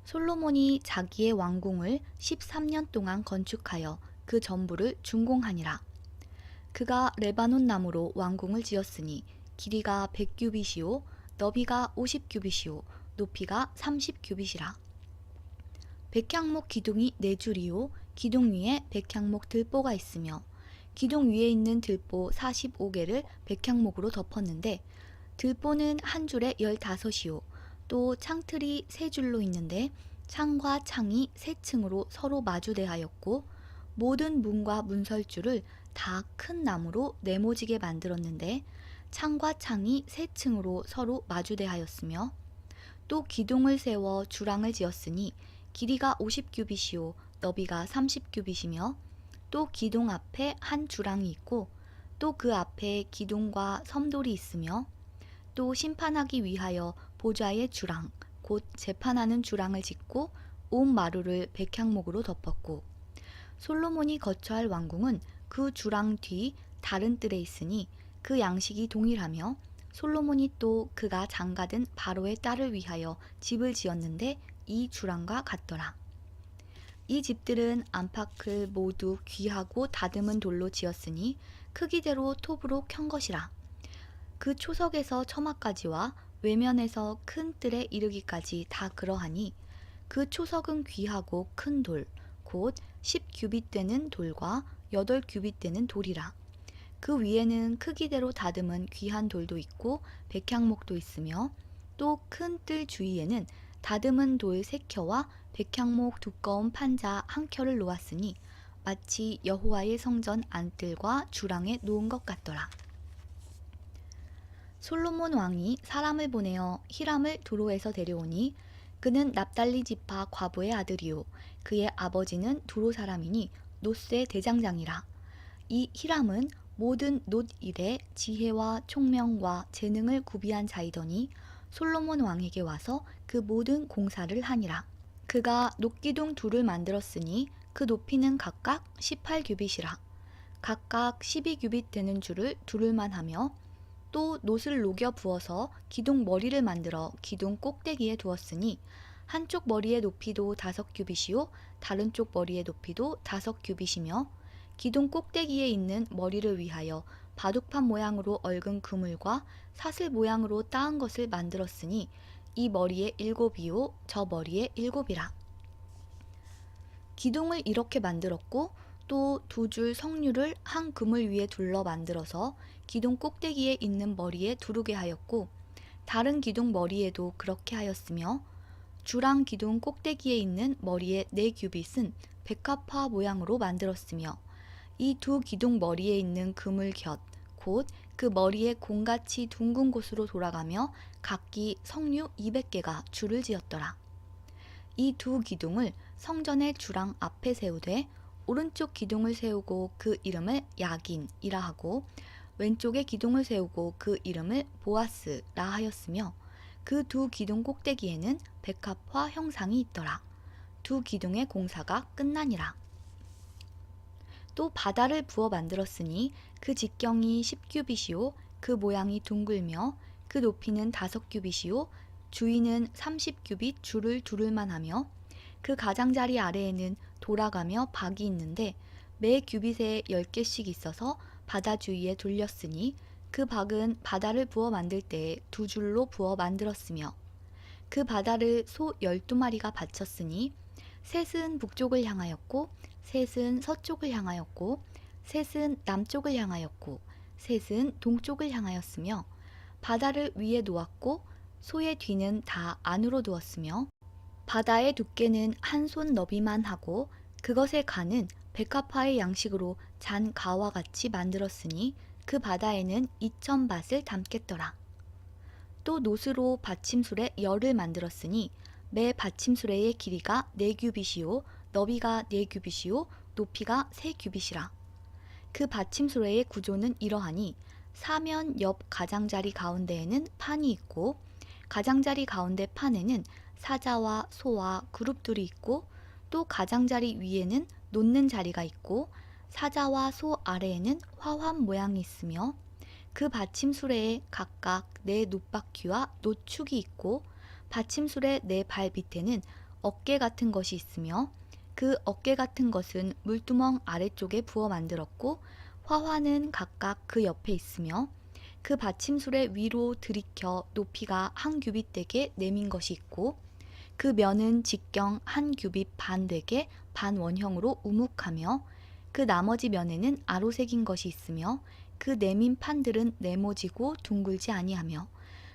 솔로몬이 자기의 왕궁을 13년 동안 건축하여 그 전부를 준공하니라. 그가 레바논 나무로 왕궁을 지었으니 길이가 100규빗이요 너비가 50규빗이요 높이가 30규빗이라. 백향목 기둥이 4줄이요 기둥 위에 백향목 들보가 있으며 기둥 위에 있는 들보 45개를 백향목으로 덮었는데 들보는 한 줄에 15이요. 또 창틀이 세 줄로 있는데 창과 창이 세 층으로 서로 마주대하였고 모든 문과 문설주를 다 큰 나무로 네모지게 만들었는데 창과 창이 세 층으로 서로 마주대하였으며 또 기둥을 세워 주랑을 지었으니 길이가 50규빗이요 너비가 30규빗이며 또 기둥 앞에 한 주랑이 있고 또 그 앞에 기둥과 섬돌이 있으며 또 심판하기 위하여 보좌의 주랑 곧 재판하는 주랑을 짓고 온 마루를 백향목으로 덮었고 솔로몬이 거처할 왕궁은 그 주랑 뒤 다른 뜰에 있으니 그 양식이 동일하며 솔로몬이 또 그가 장가든 바로의 딸을 위하여 집을 지었는데 이 주랑과 같더라. 이 집들은 안팎을 모두 귀하고 다듬은 돌로 지었으니 크기대로 톱으로 켠 것이라. 그 초석에서 처마까지와 외면에서 큰 뜰에 이르기까지 다 그러하니 그 초석은 귀하고 큰 돌, 곧 10규빗 되는 돌과 8규빗 되는 돌이라. 그 위에는 크기대로 다듬은 귀한 돌도 있고 백향목도 있으며 또 큰 뜰 주위에는 다듬은 돌 3켜와 백향목 두꺼운 판자 1켜를 놓았으니 마치 여호와의 성전 안뜰과 주랑에 놓은 것 같더라. 솔로몬 왕이 사람을 보내어 히람을 두로에서 데려오니 그는 납달리 지파 과부의 아들이요 그의 아버지는 두로 사람이니 놋의 대장장이라. 이 히람은 모든 놋 일에 지혜와 총명과 재능을 구비한 자이더니 솔로몬 왕에게 와서 그 모든 공사를 하니라. 그가 놋기둥 둘을 만들었으니 그 높이는 각각 18규빗이라. 각각 12규빗 되는 줄을 두를만 하며 또 놋을 녹여 부어서 기둥 머리를 만들어 기둥 꼭대기에 두었으니 한쪽 머리의 높이도 5규빗이요 다른 쪽 머리의 높이도 5규빗이며 기둥 꼭대기에 있는 머리를 위하여 바둑판 모양으로 얽은 그물과 사슬 모양으로 따은 것을 만들었으니 이 머리에 7이요 저 머리에 7이라. 기둥을 이렇게 만들었고 또 2줄 석류를 한 그물 위에 둘러 만들어서 기둥 꼭대기에 있는 머리에 두르게 하였고 다른 기둥 머리에도 그렇게 하였으며 주랑 기둥 꼭대기에 있는 머리에 4규빗은 백합화 모양으로 만들었으며 이 2 기둥 머리에 있는 그물 곁 곧 그 머리에 공같이 둥근 곳으로 돌아가며 각기 석류 200개가 줄을 지었더라. 이 2 기둥을 성전의 주랑 앞에 세우되 오른쪽 기둥을 세우고 그 이름을 야긴이라 하고 왼쪽에 기둥을 세우고 그 이름을 보아스라 하였으며 그 2 기둥 꼭대기에는 백합화 형상이 있더라. 2 기둥의 공사가 끝나니라. 또 바다를 부어 만들었으니 그 직경이 10규빗이요 그 모양이 둥글며 그 높이는 5규빗이요 주위는 30규빗 줄을 두를만 하며 그 가장자리 아래에는 돌아가며 박이 있는데 매 규빗에 10개씩 있어서 바다 주위에 돌렸으니 그 박은 바다를 부어 만들 때에 2줄로 부어 만들었으며 그 바다를 소 12마리가 바쳤으니 셋은 북쪽을 향하였고 셋은 서쪽을 향하였고 셋은 남쪽을 향하였고 셋은 동쪽을 향하였으며 바다를 위에 놓았고 소의 뒤는 다 안으로 두었으며 바다의 두께는 한 손 너비만 하고 그것의 간은 백합화의 양식으로 잔 가와 같이 만들었으니 그 바다에는 2000밭을 담겠더라. 또 놋으로 받침술에 열을 만들었으니 매 받침수레의 길이가 4규빗이요 너비가 4규빗이요 높이가 3규빗이라. 그 받침수레의 구조는 이러하니 사면 옆 가장자리 가운데에는 판이 있고 가장자리 가운데 판에는 사자와 소와 그룹들이 있고 또 가장자리 위에는 놓는 자리가 있고 사자와 소 아래에는 화환 모양이 있으며 그 받침수레에 각각 4 놋바퀴와 놋축이 있고 받침술의 4발 밑에는 어깨 같은 것이 있으며 그 어깨 같은 것은 물두멍 아래쪽에 부어 만들었고 화환은 각각 그 옆에 있으며 그 받침술의 위로 들이켜 높이가 한 규빗 되게 내민 것이 있고 그 면은 직경 한 규빗 반 되게 반원형으로 우묵하며 그 나머지 면에는 아로새긴 것이 있으며 그 내민 판들은 네모지고 둥글지 아니하며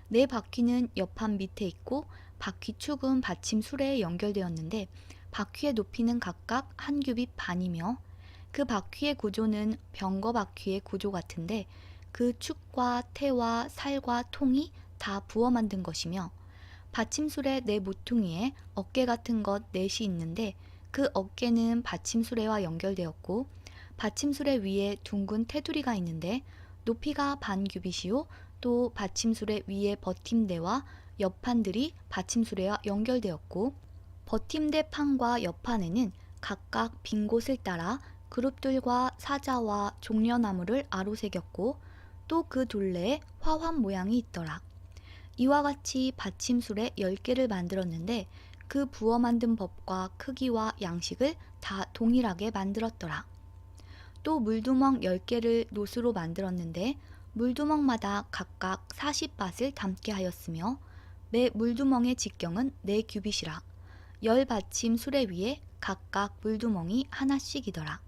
네 바퀴는 옆판 밑에 있고 바퀴 축은 받침 수레에 연결되었는데 바퀴의 높이는 각각 한 규빗 반이며 그 바퀴의 구조는 병거 바퀴의 구조 같은데 그 축과 태와 살과 통이 다 부어 만든 것이며 받침술의 네 모퉁이에 어깨 같은 것 넷이 있는데 그 어깨는 받침술에와 연결되었고 받침술의 위에 둥근 테두리가 있는데 높이가 반 규빗이요 또 받침술의 위에 버팀대와 옆판들이 받침술에와 연결되었고 버팀대 판과 옆판에는 각각 빈 곳을 따라 그룹들과 사자와 종려나무를 아로새겼고 또 그 둘레에 화환 모양이 있더라. 이와 같이 받침술에 10개를 만들었는데 그 부어 만든 법과 크기와 양식을 다 동일하게 만들었더라. 또 물두멍 10개를 노수로 만들었는데 물두멍마다 각각 40밭을 담게 하였으며 매 물두멍의 직경은 4규빗이라 10받침 수레 위에 각각 물두멍이 하나씩이더라.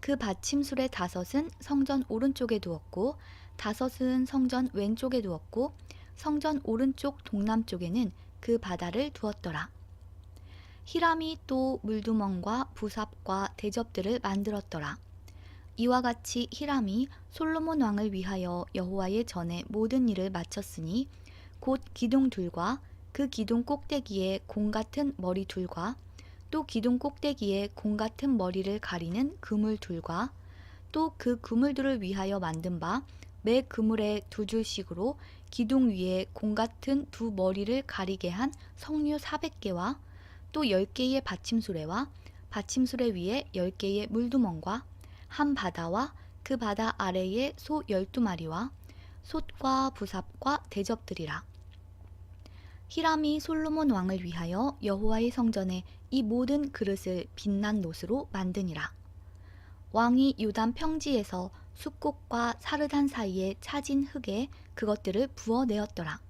그 받침 수레 5은 성전 오른쪽에 두었고 5은 성전 왼쪽에 두었고 성전 오른쪽 동남쪽에는 그 바다를 두었더라. 히람이 또 물두멍과 부삽과 대접들을 만들었더라. 이와 같이 히람이 솔로몬 왕을 위하여 여호와의 전에 모든 일을 마쳤으니 곧 기둥 둘과 그 기둥 꼭대기에 공 같은 머리 둘과 또 기둥 꼭대기에 공 같은 머리를 가리는 그물 둘과 또 그 그물들을 위하여 만든 바 매 그물에 2줄씩으로 기둥 위에 공 같은 두 머리를 가리게 한 석류 400개와 또 10개의 받침수레와 받침수레 위에 10개의 물두멍과 한 바다와 그 바다 아래에 소 12마리와 솥과 부삽과 대접들이라. 히람이 솔로몬 왕을 위하여 여호와의 성전에 이 모든 그릇을 빛난 노스로 만드니라. 왕이 요단 평지에서 숫꽃과 사르단 사이에 차진 흙에 그것들을 부어내었더라.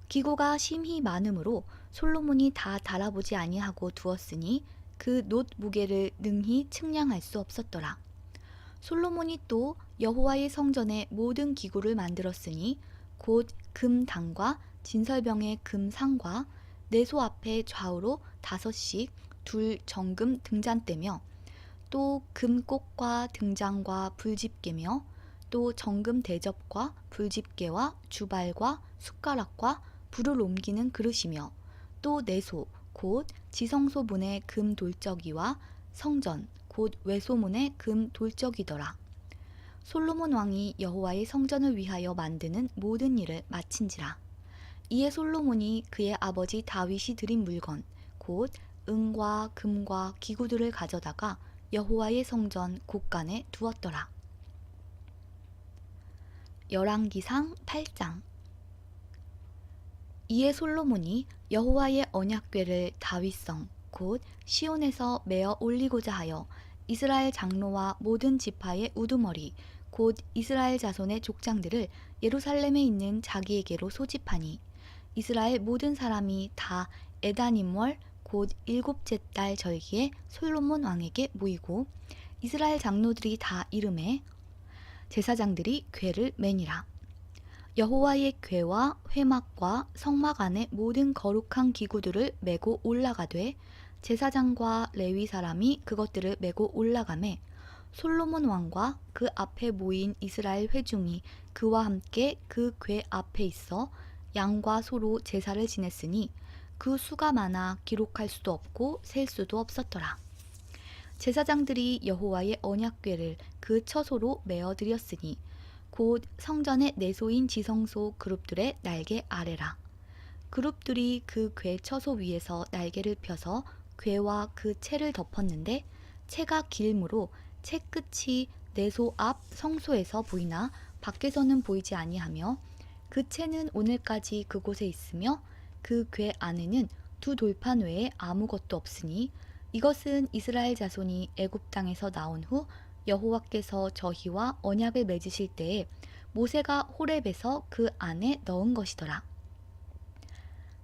기구가 심히 많으므로 솔로몬이 다 달아보지 아니하고 두었으니 그 놋 무게를 능히 측량할 수 없었더라. 솔로몬이 또 여호와의 성전에 모든 기구를 만들었으니 곧 금당과 진설병의 금상과 내소 앞에 좌우로 5씩 둘 정금 등잔대며 또 금꽃과 등장과 불집게며 또 정금 대접과 불집게와 주발과 숟가락과 불을 옮기는 그릇이며 또 내소 곧 지성소문의 금 돌적이와 성전 곧 외소문의 금 돌적이더라. 솔로몬 왕이 여호와의 성전을 위하여 만드는 모든 일을 마친지라. 이에 솔로몬이 그의 아버지 다윗이 드린 물건 곧 은과 금과 기구들을 가져다가 여호와의 성전 곳간에 두었더라. 열왕기상 8장. 이에 솔로몬이 여호와의 언약궤를 다윗성 곧 시온에서 메어 올리고자 하여 이스라엘 장로와 모든 지파의 우두머리 곧 이스라엘 자손의 족장들을 예루살렘에 있는 자기에게로 소집하니 이스라엘 모든 사람이 다 에다님월 곧 7째 달 절기에 솔로몬 왕에게 모이고 이스라엘 장로들이 다 이름에 제사장들이 궤를 매니라. 여호와의 궤와 회막과 성막 안에 모든 거룩한 기구들을 메고 올라가되 제사장과 레위 사람이 그것들을 메고 올라가매 솔로몬 왕과 그 앞에 모인 이스라엘 회중이 그와 함께 그 궤 앞에 있어 양과 소로 제사를 지냈으니 그 수가 많아 기록할 수도 없고 셀 수도 없었더라. 제사장들이 여호와의 언약궤를 그 처소로 메어 드렸으니 곧 성전의 내소인 지성소 그룹들의 날개 아래라. 그룹들이 그 궤 처소 위에서 날개를 펴서 궤와 그 채를 덮었는데 채가 길므로 채 끝이 내소 앞 성소에서 보이나 밖에서는 보이지 아니하며 그 채는 오늘까지 그곳에 있으며 그 궤 안에는 두 돌판 외에 아무것도 없으니 이것은 이스라엘 자손이 애굽 땅에서 나온 후 여호와께서 저희와 언약을 맺으실 때에 모세가 호렙에서 그 안에 넣은 것이더라.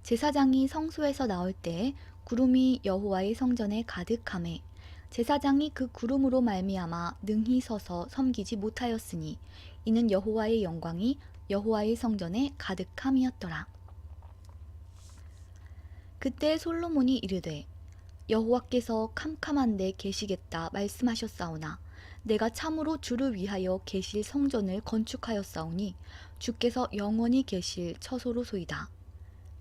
제사장이 성소에서 나올 때에 구름이 여호와의 성전에 가득하매 제사장이 그 구름으로 말미암아 능히 서서 섬기지 못하였으니 이는 여호와의 영광이 여호와의 성전에 가득함이었더라. 그때 솔로몬이 이르되 여호와께서 캄캄한 데 계시겠다 말씀하셨사오나 내가 참으로 주를 위하여 계실 성전을 건축하였사오니 주께서 영원히 계실 처소로소이다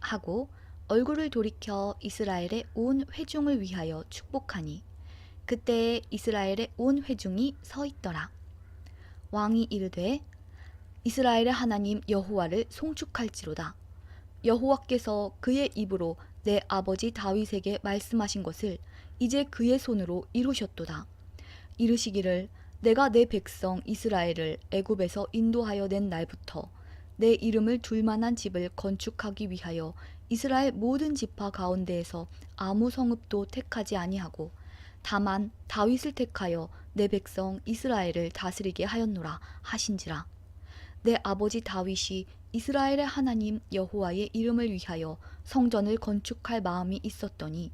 하고 얼굴을 돌이켜 이스라엘의 온 회중을 위하여 축복하니 그때에 이스라엘의 온 회중이 서 있더라. 왕이 이르되 이스라엘의 하나님 여호와를 송축할지로다. 여호와께서 그의 입으로 내 아버지 다윗에게 말씀하신 것을 이제 그의 손으로 이루셨도다. 이르시기를 내가 내 백성 이스라엘을 애굽에서 인도하여 낸 날부터 내 이름을 둘 만한 집을 건축하기 위하여 이스라엘 모든 지파 가운데에서 아무 성읍도 택하지 아니하고 다만 다윗을 택하여 내 백성 이스라엘을 다스리게 하였노라 하신지라. 내 아버지 다윗이 이스라엘의 하나님 여호와의 이름을 위하여 성전을 건축할 마음이 있었더니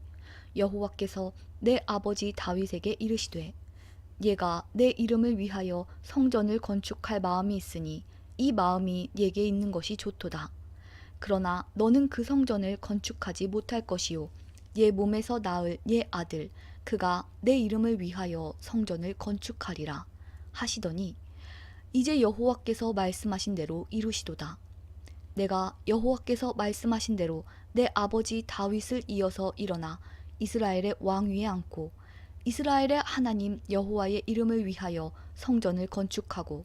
여호와께서 내 아버지 다윗에게 이르시되 얘가 내 이름을 위하여 성전을 건축할 마음이 있으니 이 마음이 네게 있는 것이 좋도다. 그러나 너는 그 성전을 건축하지 못할 것이요 얘 몸에서 낳을 얘 아들 그가 내 이름을 위하여 성전을 건축하리라 하시더니 이제 여호와께서 말씀하신 대로 이루시도다. 내가 여호와께서 말씀하신 대로 내 아버지 다윗을 이어서 일어나 이스라엘의 왕 위에 앉고 이스라엘의 하나님 여호와의 이름을 위하여 성전을 건축하고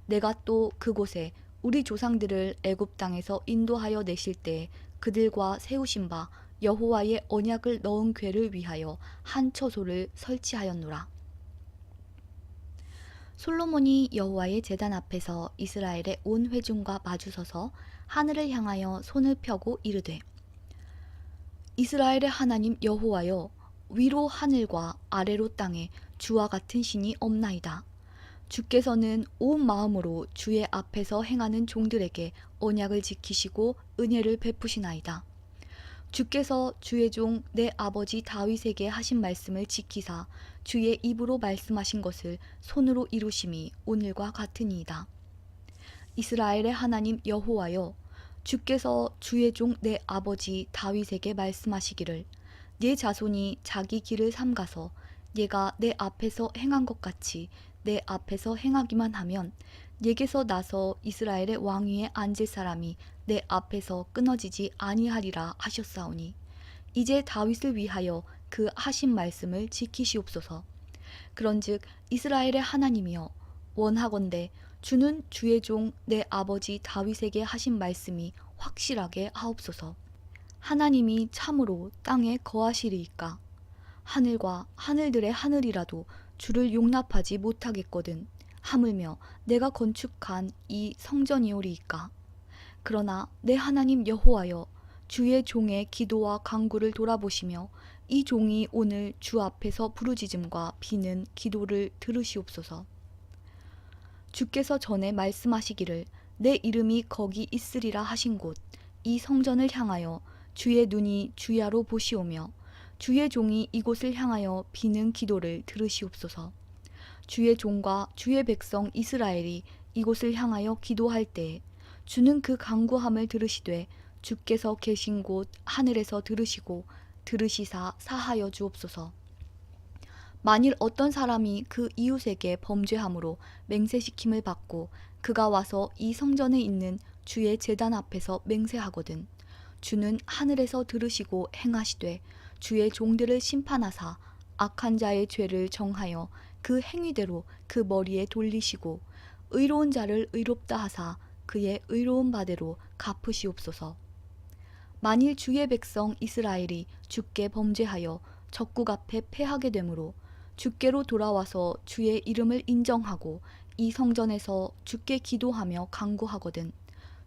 내가 또 그곳에 우리 조상들을 애굽 땅에서 인도하여 내실 때 그들과 세우신 바 여호와의 언약을 넣은 궤를 위하여 한 처소를 설치하였노라. 솔로몬이 여호와의 제단 앞에서 이스라엘의 온 회중과 마주서서 하늘을 향하여 손을 펴고 이르되 이스라엘의 하나님 여호와여 위로 하늘과 아래로 땅에 주와 같은 신이 없나이다. 주께서는 온 마음으로 주의 앞에서 행하는 종들에게 언약을 지키시고 은혜를 베푸시나이다. 주께서 주의 종 내 아버지 다윗에게 하신 말씀을 지키사 주의 입으로 말씀하신 것을 손으로 이루심이 오늘과 같으니이다. 이스라엘의 하나님 여호와여 주께서 주의 종 내 아버지 다윗에게 말씀하시기를 네 자손이 자기 길을 삼가서 네가 내 앞에서 행한 것 같이 내 앞에서 행하기만 하면 네게서 나서 이스라엘의 왕위에 앉을 사람이 내 앞에서 끊어지지 아니하리라 하셨사오니 이제 다윗을 위하여 그 하신 말씀을 지키시옵소서. 그런즉 이스라엘의 하나님이여 원하건대 주는 주의 종 내 아버지 다윗에게 하신 말씀이 확실하게 하옵소서. 하나님이 참으로 땅에 거하시리이까 하늘과 하늘들의 하늘이라도 주를 용납하지 못하겠거든 하물며 내가 건축한 이 성전이오리이까. 그러나 내 하나님 여호와여 주의 종의 기도와 간구를 돌아보시며 이 종이 오늘 주 앞에서 부르짖음과 비는 기도를 들으시옵소서. 주께서 전에 말씀하시기를 내 이름이 거기 있으리라 하신 곳 이 성전을 향하여 주의 눈이 주야로 보시오며 주의 종이 이곳을 향하여 비는 기도를 들으시옵소서. 주의 종과 주의 백성 이스라엘이 이곳을 향하여 기도할 때에 주는 그 간구함을 들으시되 주께서 계신 곳 하늘에서 들으시고 들으시사 사하여 주옵소서. 만일 어떤 사람이 그 이웃에게 범죄함으로 맹세시킴을 받고 그가 와서 이 성전에 있는 주의 제단 앞에서 맹세하거든 주는 하늘에서 들으시고 행하시되 주의 종들을 심판하사 악한 자의 죄를 정하여 그 행위대로 그 머리에 돌리시고 의로운 자를 의롭다 하사 그의 의로운 바대로 갚으시옵소서. 만일 주의 백성 이스라엘이 주께 범죄하여 적국 앞에 패하게 되므로 주께로 돌아와서 주의 이름을 인정하고 이 성전에서 주께 기도하며 간구하거든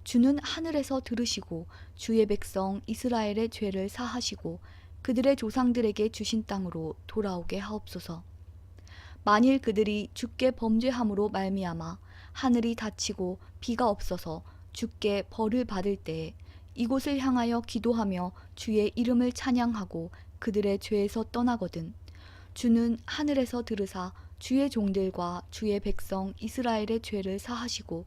주는 하늘에서 들으시고 주의 백성 이스라엘의 죄를 사하시고 그들의 조상들에게 주신 땅으로 돌아오게 하옵소서. 만일 그들이 주께 범죄함으로 말미암아 하늘이 닫히고 비가 없어서 주께 벌을 받을 때에 이곳을 향하여 기도하며 주의 이름을 찬양하고 그들의 죄에서 떠나거든. 주는 하늘에서 들으사 주의 종들과 주의 백성 이스라엘의 죄를 사하시고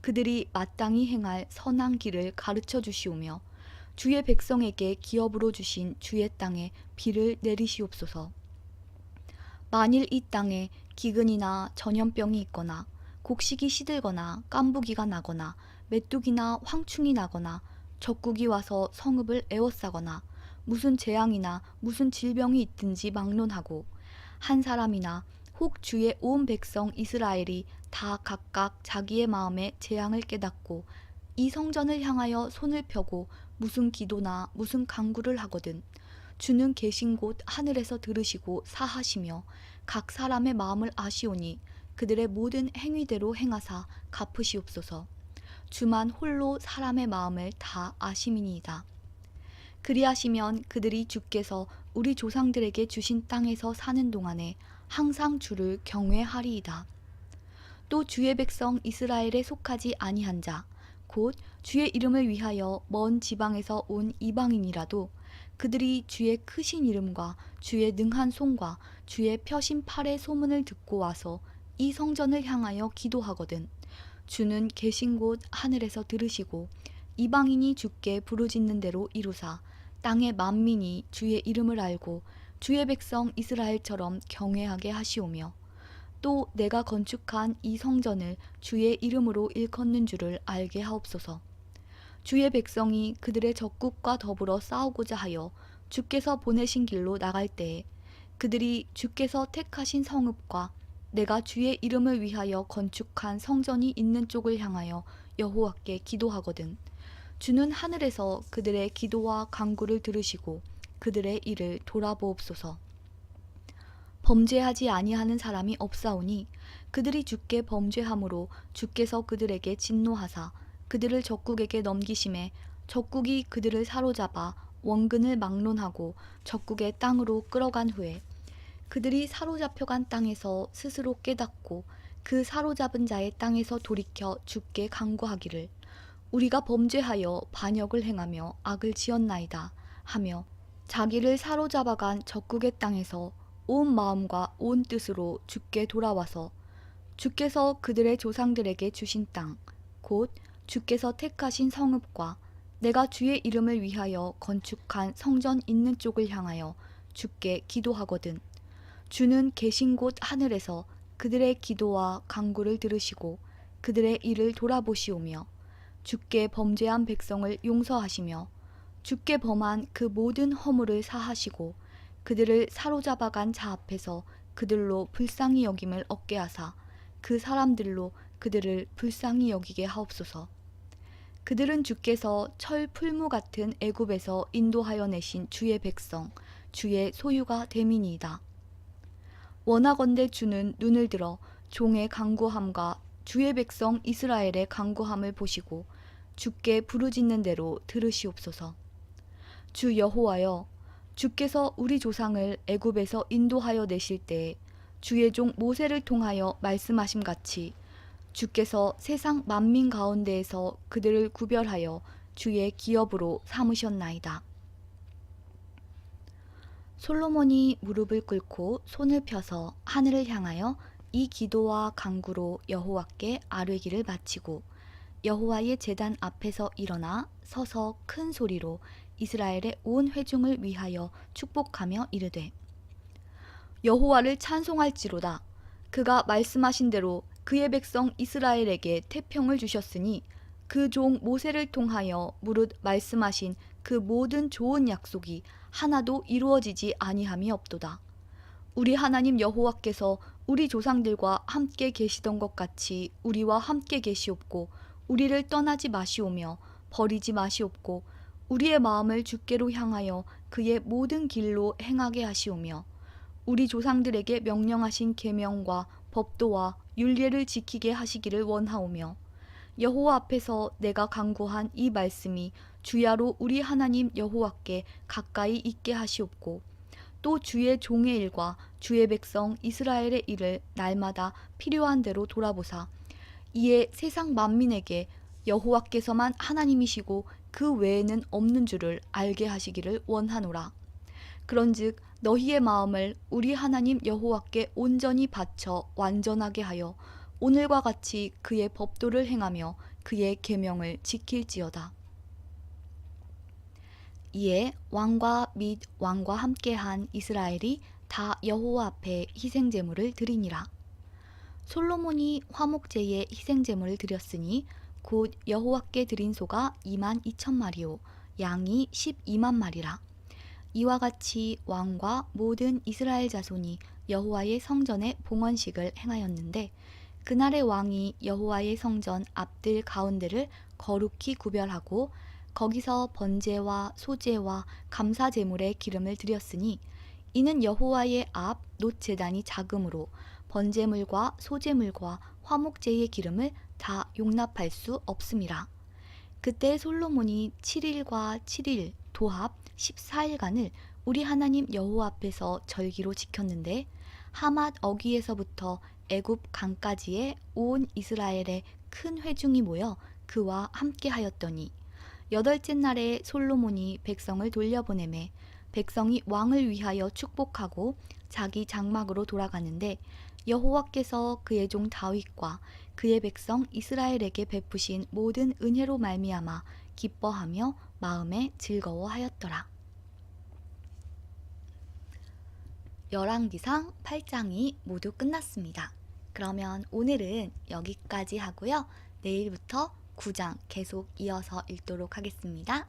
그들이 마땅히 행할 선한 길을 가르쳐 주시오며 주의 백성에게 기업으로 주신 주의 땅에 비를 내리시옵소서. 만일 이 땅에 기근이나 전염병이 있거나 곡식이 시들거나 깐부기가 나거나 메뚜기나 황충이 나거나 적국이 와서 성읍을 에워싸거나 무슨 재앙이나 무슨 질병이 있든지 막론하고 한 사람이나 혹 주의 온 백성 이스라엘이 다 각각 자기의 마음에 재앙을 깨닫고 이 성전을 향하여 손을 펴고 무슨 기도나 무슨 간구를 하거든 주는 계신 곳 하늘에서 들으시고 사하시며 각 사람의 마음을 아시오니 그들의 모든 행위대로 행하사 갚으시옵소서. 주만 홀로 사람의 마음을 다 아심이니이다. 그리하시면 그들이 주께서 우리 조상들에게 주신 땅에서 사는 동안에 항상 주를 경외하리이다. 또 주의 백성 이스라엘에 속하지 아니한 자, 곧 주의 이름을 위하여 먼 지방에서 온 이방인이라도 그들이 주의 크신 이름과 주의 능한 손과 주의 펴신 팔의 소문을 듣고 와서 이 성전을 향하여 기도하거든 주는 계신 곳 하늘에서 들으시고 이방인이 주께 부르짖는 대로 이루사 땅의 만민이 주의 이름을 알고 주의 백성 이스라엘처럼 경외하게 하시오며 또 내가 건축한 이 성전을 주의 이름으로 일컫는 줄을 알게 하옵소서. 주의 백성이 그들의 적국과 더불어 싸우고자 하여 주께서 보내신 길로 나갈 때에 그들이 주께서 택하신 성읍과 내가 주의 이름을 위하여 건축한 성전이 있는 쪽을 향하여 여호와께 기도하거든 주는 하늘에서 그들의 기도와 간구를 들으시고 그들의 일을 돌아보옵소서. 범죄하지 아니하는 사람이 없사오니 그들이 주께 범죄함으로 주께서 그들에게 진노하사 그들을 적국에게 넘기심에 적국이 그들을 사로잡아 원근을 막론하고 적국의 땅으로 끌어간 후에 그들이 사로잡혀간 땅에서 스스로 깨닫고 그 사로잡은 자의 땅에서 돌이켜 주께 간구하기를 우리가 범죄하여 반역을 행하며 악을 지었나이다 하며 자기를 사로잡아간 적국의 땅에서 온 마음과 온 뜻으로 주께 돌아와서 주께서 그들의 조상들에게 주신 땅, 곧 주께서 택하신 성읍과 내가 주의 이름을 위하여 건축한 성전 있는 쪽을 향하여 주께 기도하거든 주는 계신 곳 하늘에서 그들의 기도와 간구를 들으시고 그들의 일을 돌아보시오며 주께 범죄한 백성을 용서하시며 주께 범한 그 모든 허물을 사하시고 그들을 사로잡아간 자 앞에서 그들로 불쌍히 여김을 얻게 하사 그 사람들로 그들을 불쌍히 여기게 하옵소서. 그들은 주께서 철 풀무 같은 애굽에서 인도하여 내신 주의 백성 주의 소유가 됨이니이다. 원하건대 주는 눈을 들어 종의 간구함과 주의 백성 이스라엘의 간구함을 보시고 주께 부르짖는 대로 들으시옵소서. 주 여호와여 주께서 우리 조상을 애굽에서 인도하여 내실 때에 주의 종 모세를 통하여 말씀하심 같이 주께서 세상 만민 가운데에서 그들을 구별하여 주의 기업으로 삼으셨나이다. 솔로몬이 무릎을 꿇고 손을 펴서 하늘을 향하여 이 기도와 간구로 여호와께 아뢰기를 마치고 여호와의 제단 앞에서 일어나 서서 큰 소리로 이스라엘의 온 회중을 위하여 축복하며 이르되 여호와를 찬송할지로다. 그가 말씀하신 대로 그의 백성 이스라엘에게 태평을 주셨으니 그 종 모세를 통하여 무릇 말씀하신 그 모든 좋은 약속이 하나도 이루어지지 아니함이 없도다. 우리 하나님 여호와께서 우리 조상들과 함께 계시던 것 같이 우리와 함께 계시옵고 우리를 떠나지 마시오며 버리지 마시옵고 우리의 마음을 주께로 향하여 그의 모든 길로 행하게 하시오며 우리 조상들에게 명령하신 계명과 법도와 율례를 지키게 하시기를 원하오며 여호와 앞에서 내가 간구한 이 말씀이 주야로 우리 하나님 여호와께 가까이 있게 하시옵고 또 주의 종의 일과 주의 백성 이스라엘의 일을 날마다 필요한 대로 돌아보사 이에 세상 만민에게 여호와께서만 하나님이시고 그 외에는 없는 줄을 알게 하시기를 원하노라. 그런즉 너희의 마음을 우리 하나님 여호와께 온전히 바쳐 완전하게 하여 오늘과 같이 그의 법도를 행하며 그의 계명을 지킬지어다. 이에 왕과 및 왕과 함께한 이스라엘이 다 여호와 앞에 희생 제물을 드리니라. 솔로몬이 화목제에 희생 제물을 드렸으니 곧 여호와께 드린 소가 2만 2천 마리요 양이 12만 마리라. 이와 같이 왕과 모든 이스라엘 자손이 여호와의 성전에 봉헌식을 행하였는데 그날의 왕이 여호와의 성전 앞들 가운데를 거룩히 구별하고 거기서 번제와 소제와 감사 제물의 기름을 드렸으니 이는 여호와의 앞 놋제단이 작으므로 번제물과 소제물과 화목제의 기름을 다 용납할 수 없음이라. 그때 솔로몬이 7일과 7일 도합 14일간을 우리 하나님 여호와 앞에서 절기로 지켰는데 하맛 어귀에서부터 애굽 강까지의 온 이스라엘의 큰 회중이 모여 그와 함께 하였더니 여덟째 날에 솔로몬이 백성을 돌려보내매 백성이 왕을 위하여 축복하고 자기 장막으로 돌아가는데 여호와께서 그의 종 다윗과 그의 백성 이스라엘에게 베푸신 모든 은혜로 말미암아 기뻐하며 마음에 즐거워하였더라. 열왕기상 8장이 모두 끝났습니다. 그러면 오늘은 여기까지 하고요. 내일부터 9장 계속 이어서 읽도록 하겠습니다.